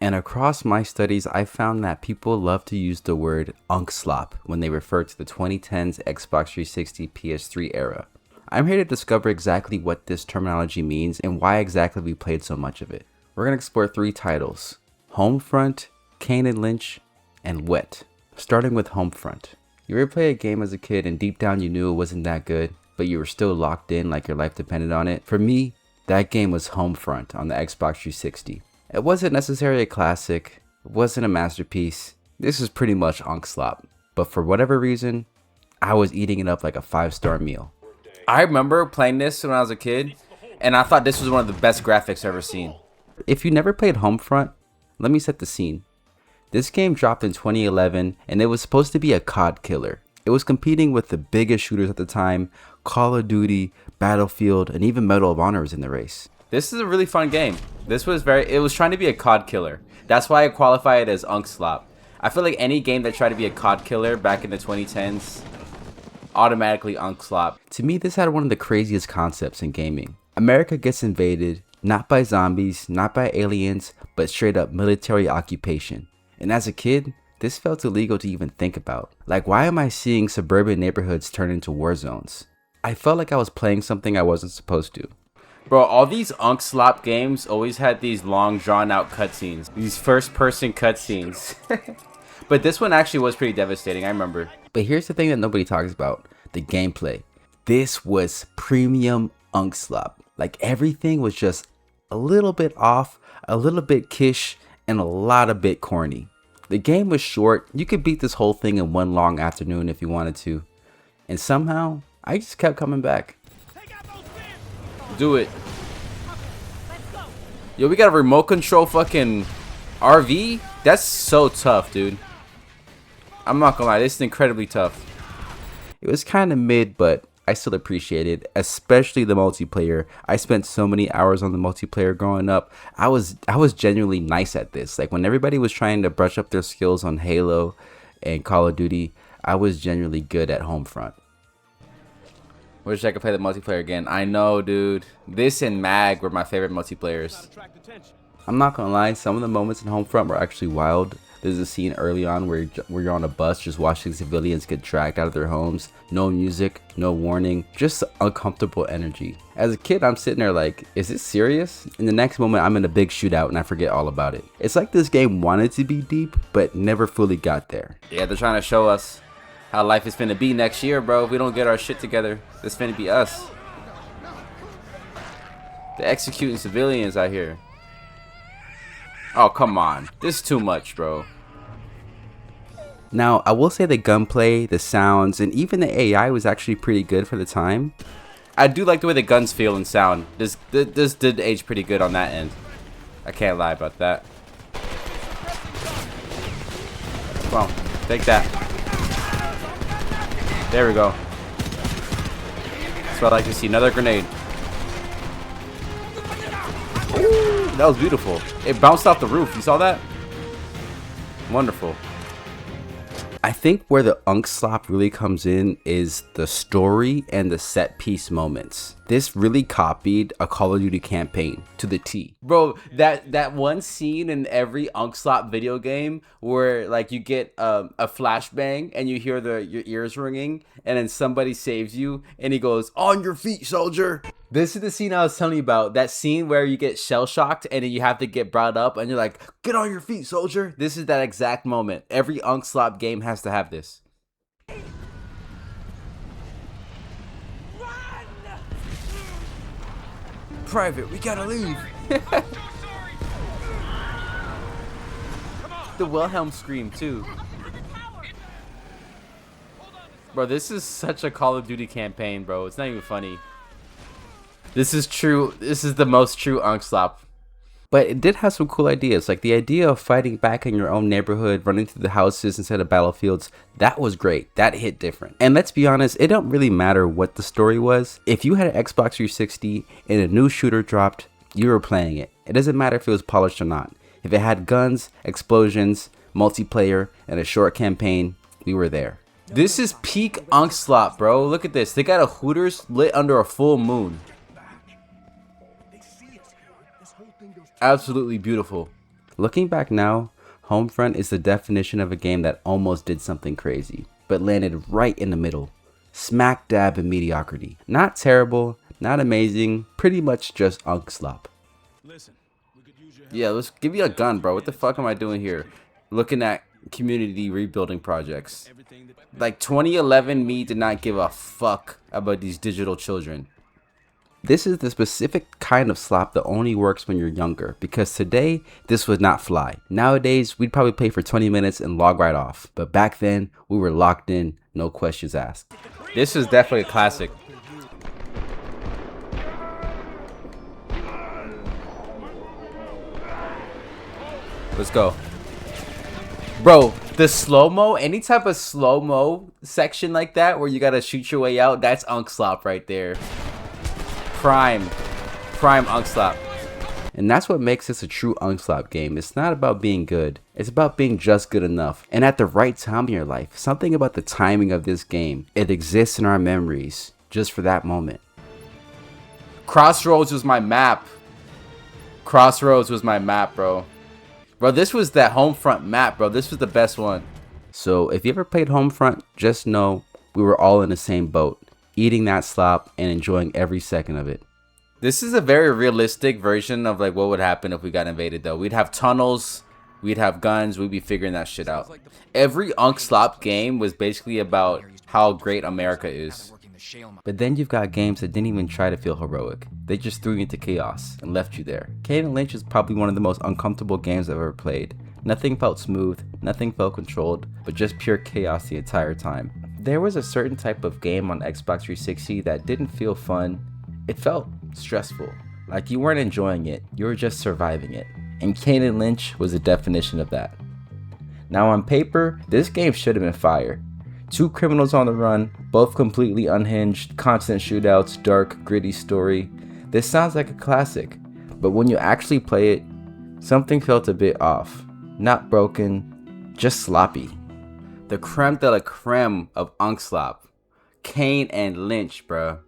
Speaker 1: and across my studies I found that people love to use the word Unk Slop when they refer to the 2010s Xbox 360 PS3 era. I'm here to discover exactly what this terminology means and why exactly we played so much of it. We're going to explore 3 titles: Homefront, Kane and Lynch, and Wet. Starting with Homefront. You ever play a game as a kid and deep down you knew it wasn't that good, but you were still locked in like your life depended on it? For me, that game was Homefront on the Xbox 360. It wasn't necessarily a classic, it wasn't a masterpiece. This is pretty much Unk Slop, but for whatever reason, I was eating it up like a 5-star meal. I remember playing this when I was a kid, and I thought this was one of the best graphics I've ever seen. If you never played Homefront, let me set the scene. This game dropped in 2011, and it was supposed to be a COD killer. It was competing with the biggest shooters at the time: Call of Duty, Battlefield, and even Medal of Honor was in the race. This is a really fun game. It was trying to be a COD killer. That's why I qualify it as Unk Slop. I feel like any game that tried to be a COD killer back in the 2010s, automatically Unk Slop. To me, this had one of the craziest concepts in gaming. America gets invaded, not by zombies, not by aliens, but straight up military occupation. And as a kid, this felt illegal to even think about. Like, why am I seeing suburban neighborhoods turn into war zones? I felt like I was playing something I wasn't supposed to. Bro, all these Unk Slop games always had these long drawn out cutscenes. These first person cutscenes. But this one actually was pretty devastating, I remember. But here's the thing that nobody talks about: the gameplay. This was premium Unk Slop. Like, everything was just a little bit off, a little bit kish, and a lot of bit corny. The game was short. You could beat this whole thing in one long afternoon if you wanted to. And somehow, I just kept coming back. Do it. Yo, we got a remote control fucking RV? That's so tough, dude. I'm not gonna lie, this is incredibly tough. It was kind of mid, but I still appreciate it, especially the multiplayer. I spent so many hours on the multiplayer growing up. I was genuinely nice at this. Like, when everybody was trying to brush up their skills on Halo and Call of Duty, I was genuinely good at Homefront. Wish I could play the multiplayer again. I know, dude. This and Mag were my favorite multiplayers. I'm not gonna lie, some of the moments in Homefront were actually wild. There's a scene early on where you're on a bus just watching civilians get dragged out of their homes. No music, no warning, just uncomfortable energy. As a kid, I'm sitting there like, is this serious? In the next moment, I'm in a big shootout and I forget all about it. It's like this game wanted to be deep, but never fully got there. Yeah, they're trying to show us how life is finna be next year, bro. If we don't get our shit together, it's finna be us. They're executing civilians out here. Oh, come on. This is too much, bro. Now, I will say the gunplay, the sounds, and even the AI was actually pretty good for the time. I do like the way the guns feel and sound. This did age pretty good on that end. I can't lie about that. Come on, take that. There we go. That's what I like to see. Another grenade. Ooh, that was beautiful. It bounced off the roof. You saw that? Wonderful. I think where the Unk Slop really comes in is the story and the set piece moments. This really copied a Call of Duty campaign to the T. Bro, that one scene in every Unk Slop video game where like you get a flashbang and you hear your ears ringing and then somebody saves you and he goes, "On your feet, soldier." This is the scene I was telling you about. That scene where you get shell shocked and then you have to get brought up and you're like, "Get on your feet, soldier." This is that exact moment. Every Unk Slop game has to have this. Private, we gotta leave. The Wilhelm scream too. Bro, this is such a Call of Duty campaign, bro. It's not even funny. This is true. This is the most true Unk Slop. But it did have some cool ideas, like the idea of fighting back in your own neighborhood, running through the houses instead of battlefields. That was great. That hit different. And let's be honest, it don't really matter what the story was. If you had an Xbox 360 and a new shooter dropped, you were playing it. It doesn't matter if it was polished or not. If it had guns, explosions, multiplayer, and a short campaign, we were there. This is peak Unk Slop, bro. Look at this. They got a Hooters lit under a full moon. Absolutely beautiful. Looking back now, Homefront is the definition of a game that almost did something crazy, but landed right in the middle. Smack dab in mediocrity. Not terrible, not amazing, pretty much just Unk Slop. Yeah, let's give me a gun, bro. What the fuck am I doing here? Looking at community rebuilding projects. Like 2011 me did not give a fuck about these digital children. This is the specific kind of slop that only works when you're younger, because today, this would not fly. Nowadays, we'd probably play for 20 minutes and log right off. But back then, we were locked in, no questions asked. This is definitely a classic. Let's go. Bro, the slow-mo, any type of slow-mo section like that where you gotta shoot your way out, that's Unk Slop right there. Prime Unk Slop. And that's what makes this a true Unk Slop game. It's not about being good. It's about being just good enough. And at the right time in your life. Something about the timing of this game. It exists in our memories just for that moment. Crossroads was my map. Crossroads was my map, bro. Bro, this was that Homefront map, bro. This was the best one. So if you ever played Homefront, just know we were all in the same boat. Eating that slop and enjoying every second of it. This is a very realistic version of like what would happen if we got invaded though. We'd have tunnels, we'd have guns, we'd be figuring that shit out. Every Unk Slop game was basically about how great America is. But then you've got games that didn't even try to feel heroic. They just threw you into chaos and left you there. Kane & Lynch is probably one of the most uncomfortable games I've ever played. Nothing felt smooth, nothing felt controlled, but just pure chaos the entire time. There was a certain type of game on Xbox 360 that didn't feel fun. It felt stressful. Like you weren't enjoying it, you were just surviving it. And Kane & Lynch was the definition of that. Now on paper, this game should have been fire. Two criminals on the run, both completely unhinged, constant shootouts, dark, gritty story. This sounds like a classic, but when you actually play it, something felt a bit off. Not broken, just sloppy. The creme de la creme of Unk Slop. Kane & Lynch, bro.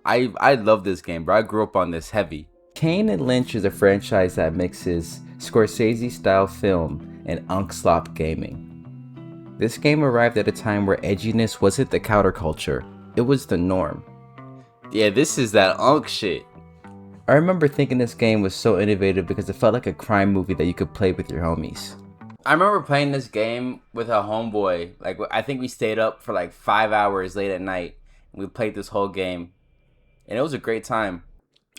Speaker 1: I love this game, bro. I grew up on this heavy. Kane & Lynch is a franchise that mixes Scorsese-style film and Unk Slop gaming. This game arrived at a time where edginess wasn't the counterculture, it was the norm.
Speaker 9: Yeah, this is that Unk shit.
Speaker 1: I remember thinking this game was so innovative because it felt like a crime movie that you could play with your homies.
Speaker 9: I remember playing this game with a homeboy. Like, I think we stayed up for like 5 hours late at night. And we played this whole game. And it was a great time.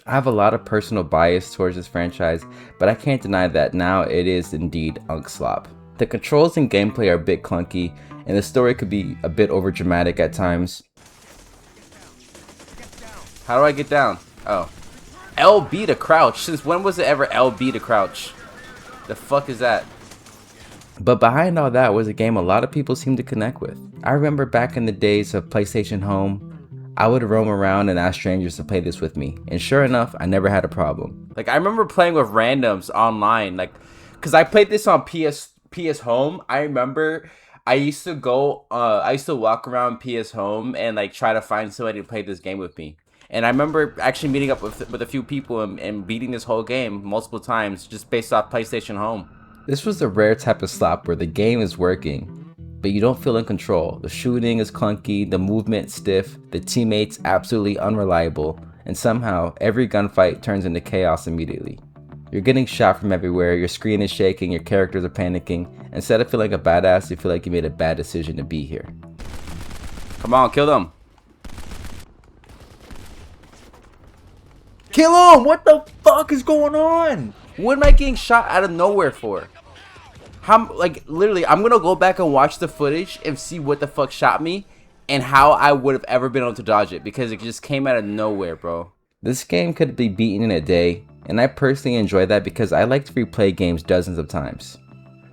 Speaker 1: I have a lot of personal bias towards this franchise, but I can't deny that now it is indeed Unk Slop. The controls and gameplay are a bit clunky, and the story could be a bit overdramatic at times.
Speaker 9: How do I get down? Oh. LB to crouch. Since when was it ever LB to crouch? The fuck is that?
Speaker 1: But behind all that was a game a lot of people seem to connect with. I remember back in the days of PlayStation Home, I would roam around and ask strangers to play this with me, and sure enough, I never had a problem.
Speaker 9: Like, I remember playing with randoms online, like, cause I played this on PS Home. I remember I used to walk around PS Home and like try to find somebody to play this game with me. And I remember actually meeting up with a few people and beating this whole game multiple times just based off PlayStation Home.
Speaker 1: This was the rare type of slop where the game is working, but you don't feel in control. The shooting is clunky, the movement stiff, the teammates absolutely unreliable, and somehow every gunfight turns into chaos immediately. You're getting shot from everywhere, your screen is shaking, your characters are panicking. Instead of feeling a badass, you feel like you made a bad decision to be here.
Speaker 9: Come on, kill them.
Speaker 1: Kill him! What the fuck is going on?
Speaker 9: What am I getting shot out of nowhere for? How, like, literally, I'm gonna go back and watch the footage and see what the fuck shot me and how I would have ever been able to dodge it because it just came out of nowhere, bro.
Speaker 1: This game could be beaten in a day, and I personally enjoy that because I like to replay games dozens of times.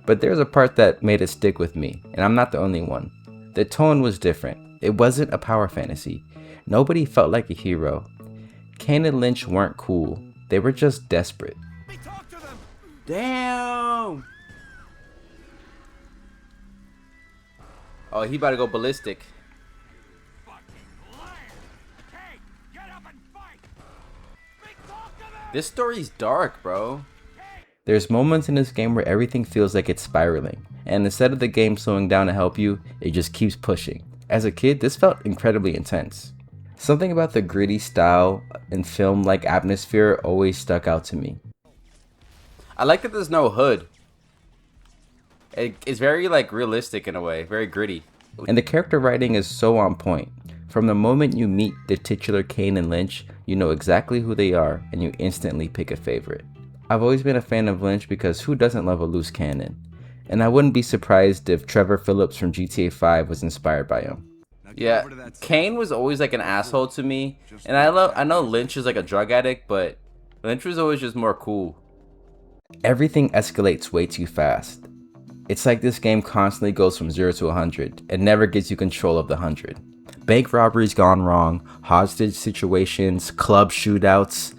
Speaker 1: But there's a part that made it stick with me, and I'm not the only one. The tone was different. It wasn't a power fantasy. Nobody felt like a hero. Kane and Lynch weren't cool. They were just desperate.
Speaker 9: Damn! Oh, he about to go ballistic. This story's dark, bro.
Speaker 1: There's moments in this game where everything feels like it's spiraling, and instead of the game slowing down to help you, it just keeps pushing. As a kid, this felt incredibly intense. Something about the gritty style and film-like atmosphere always stuck out to me.
Speaker 9: I like that there's no hood. It's very like realistic in a way, very gritty.
Speaker 1: And the character writing is so on point. From the moment you meet the titular Kane and Lynch, you know exactly who they are and you instantly pick a favorite. I've always been a fan of Lynch because who doesn't love a loose cannon? And I wouldn't be surprised if Trevor Phillips from GTA 5 was inspired by him.
Speaker 9: Yeah, Kane was always like an asshole to me, and I know Lynch is like a drug addict, but Lynch was always just more cool.
Speaker 1: Everything escalates way too fast. It's like this game constantly goes from 0 to 100 and never gives you control of the 100. Bank robberies gone wrong, hostage situations, club shootouts.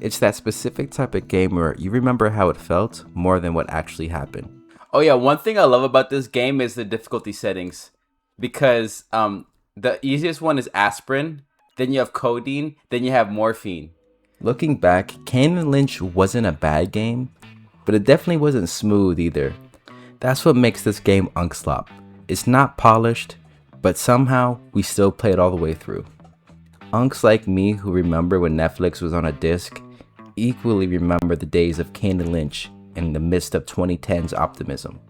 Speaker 1: It's that specific type of game where you remember how it felt more than what actually happened.
Speaker 9: Oh yeah, one thing I love about this game is the difficulty settings. Because the easiest one is aspirin, then you have codeine, then you have morphine.
Speaker 1: Looking back, Kane and Lynch wasn't a bad game, but it definitely wasn't smooth either. That's what makes this game Unk Slop. It's not polished, but somehow we still play it all the way through. Unks like me who remember when Netflix was on a disc equally remember the days of Kane and Lynch in the midst of 2010's optimism.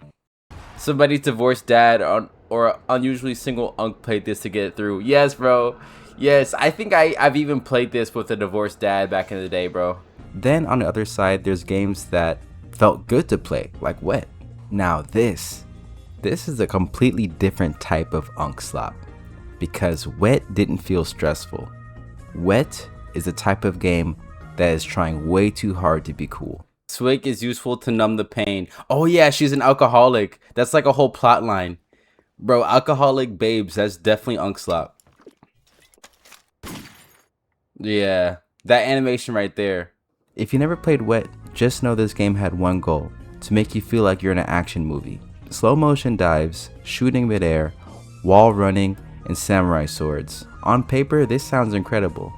Speaker 9: Somebody's divorced dad or unusually single Unk played this to get it through. Yes, bro. Yes, I think I've even played this with a divorced dad back in the day, bro.
Speaker 1: Then on the other side, there's games that felt good to play, like Wet. Now this is a completely different type of Unk Slop, because Wet didn't feel stressful. Wet is a type of game that is trying way too hard to be cool.
Speaker 9: Swig is useful to numb the pain. Oh yeah, she's an alcoholic. That's like a whole plot line. Bro, alcoholic babes, that's definitely Unk Slop. Yeah, that animation right there.
Speaker 1: If you never played Wet, just know this game had one goal, to make you feel like you're in an action movie. Slow motion dives, shooting midair, wall running, and samurai swords. On paper, this sounds incredible.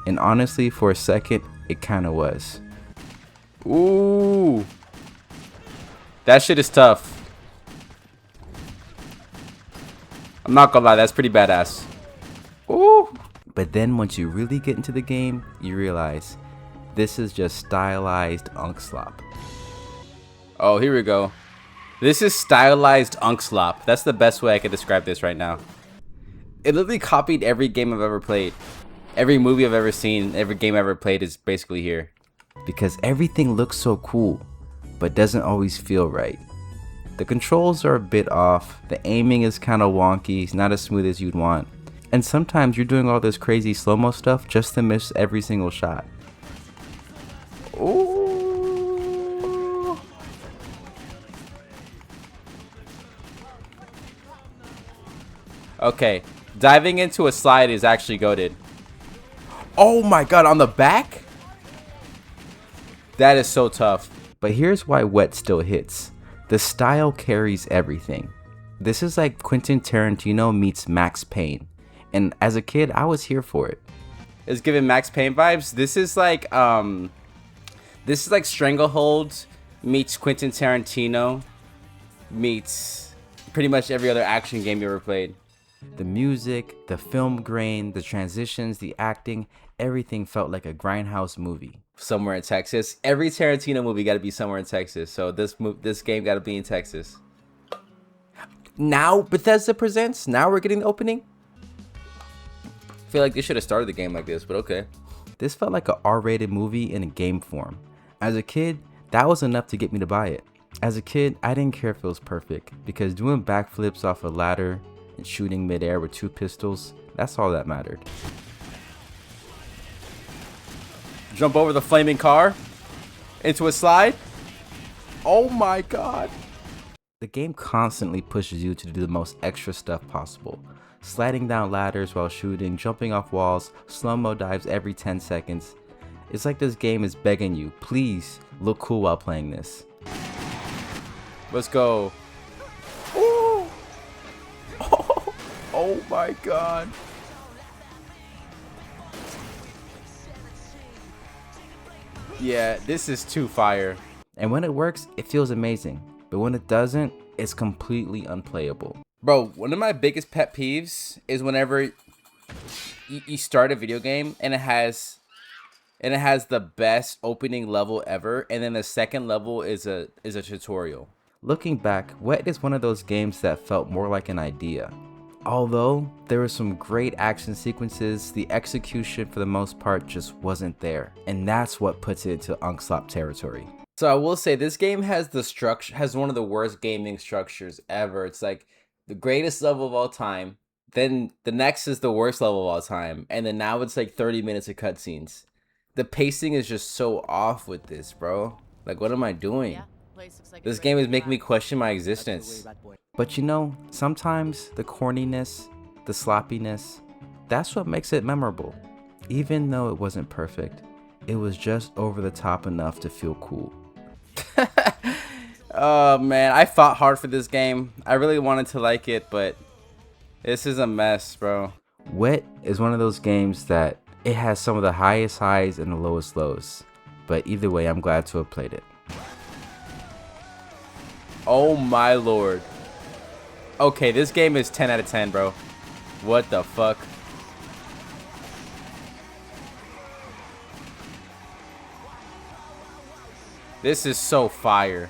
Speaker 1: And honestly, for a second, it kinda was.
Speaker 9: Ooh. That shit is tough. I'm not gonna lie, that's pretty badass. Ooh.
Speaker 1: But then once you really get into the game, you realize this is just stylized unk slop.
Speaker 9: Oh, here we go. This is stylized unk slop. That's the best way I could describe this right now. It literally copied every game I've ever played. Every movie I've ever seen, every game I've ever played is basically here.
Speaker 1: Because everything looks so cool, but doesn't always feel right. The controls are a bit off, the aiming is kind of wonky, it's not as smooth as you'd want. And sometimes you're doing all this crazy slow-mo stuff just to miss every single shot.
Speaker 9: Ooh. Okay, diving into a slide is actually goated. Oh my god, on the back? That is so tough.
Speaker 1: But here's why wet still hits. The style carries everything. This is like Quentin Tarantino meets Max Payne. And as a kid, I was here for it.
Speaker 9: It's giving Max Payne vibes. This is like Stranglehold meets Quentin Tarantino meets pretty much every other action game you ever played.
Speaker 1: The music, the film grain, the transitions, the acting, everything felt like a grindhouse movie.
Speaker 9: Somewhere in Texas. Every Tarantino movie got to be somewhere in Texas. So this game got to be in Texas. Now Bethesda presents. Now we're getting the opening. I feel like they should have started the game like this, but okay.
Speaker 1: This felt like a R-rated movie in a game form. As a kid, that was enough to get me to buy it. As a kid, I didn't care if it was perfect, because doing backflips off a ladder and shooting midair with 2 pistols, that's all that mattered.
Speaker 9: Jump over the flaming car into a slide. Oh my god.
Speaker 1: The game constantly pushes you to do the most extra stuff possible. Sliding down ladders while shooting, jumping off walls, slow-mo dives every 10 seconds. It's like this game is begging you, please look cool while playing this.
Speaker 9: Let's go. Ooh. Oh my god. Yeah, this is too fire.
Speaker 1: And when it works, it feels amazing. But when it doesn't, it's completely unplayable.
Speaker 9: Bro, one of my biggest pet peeves is whenever you start a video game and it has the best opening level ever, and then the second level is a tutorial.
Speaker 1: Looking back, Wet is one of those games that felt more like an idea. Although there were some great action sequences, the execution for the most part just wasn't there. And that's what puts it into unk slop territory.
Speaker 9: So I will say this game has one of the worst gaming structures ever. It's like the greatest level of all time, then the next is the worst level of all time, and then now it's like 30 minutes of cutscenes. The pacing is just so off with this, bro. Like, what am I doing? This game is making me question my existence.
Speaker 1: But you know, sometimes the corniness, the sloppiness, that's what makes it memorable. Even though it wasn't perfect, it was just over the top enough to feel cool.
Speaker 9: Oh man, I fought hard for this game. I really wanted to like it, but this is a mess, bro.
Speaker 1: Wet is one of those games that it has some of the highest highs and the lowest lows. But either way, I'm glad to have played it.
Speaker 9: Oh my lord. Okay, this game is 10 out of 10, bro. What the fuck? This is so fire.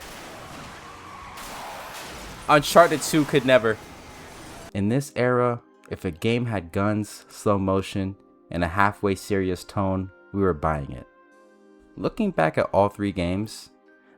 Speaker 9: Uncharted 2 could never.
Speaker 1: In this era, if a game had guns, slow motion, and a halfway serious tone, we were buying it. Looking back at all 3 games,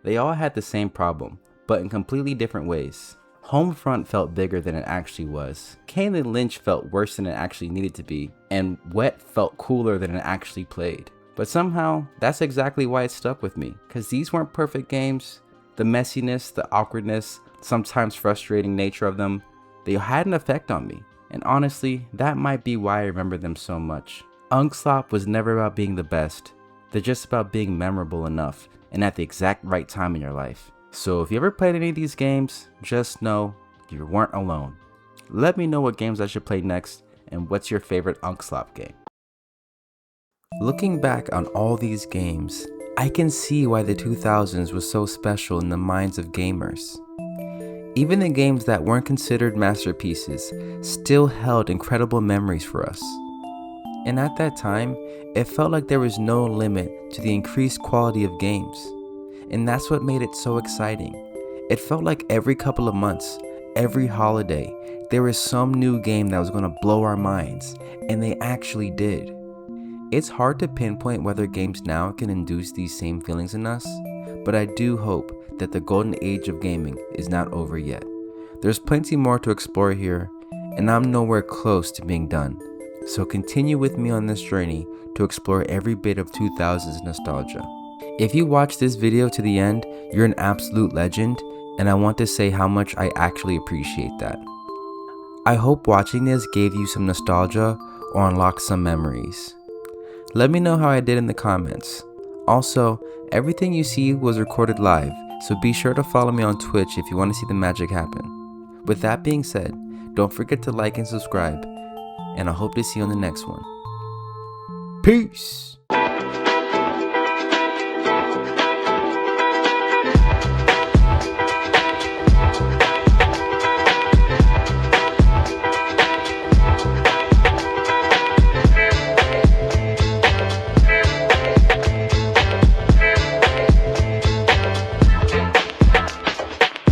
Speaker 1: they all had the same problem, but in completely different ways. Homefront felt bigger than it actually was. Kane and Lynch felt worse than it actually needed to be, and Wet felt cooler than it actually played. But somehow, that's exactly why it stuck with me, because these weren't perfect games. The messiness, the awkwardness, sometimes frustrating nature of them, they had an effect on me. And honestly, that might be why I remember them so much. Unk Slop was never about being the best. They're just about being memorable enough, and at the exact right time in your life. So if you ever played any of these games, just know you weren't alone. Let me know what games I should play next, and what's your favorite Unk Slop game. Looking back on all these games, I can see why the 2000s was so special in the minds of gamers. Even the games that weren't considered masterpieces still held incredible memories for us. And at that time, it felt like there was no limit to the increased quality of games. And that's what made it so exciting. It felt like every couple of months, every holiday, there was some new game that was going to blow our minds, and they actually did. It's hard to pinpoint whether games now can induce these same feelings in us, but I do hope that the golden age of gaming is not over yet. There's plenty more to explore here, and I'm nowhere close to being done. So continue with me on this journey to explore every bit of 2000s nostalgia. If you watch this video to the end, you're an absolute legend, and I want to say how much I actually appreciate that. I hope watching this gave you some nostalgia or unlocked some memories. Let me know how I did in the comments. Also, everything you see was recorded live, so be sure to follow me on Twitch if you want to see the magic happen. With that being said, don't forget to like and subscribe, and I hope to see you on the next one. Peace!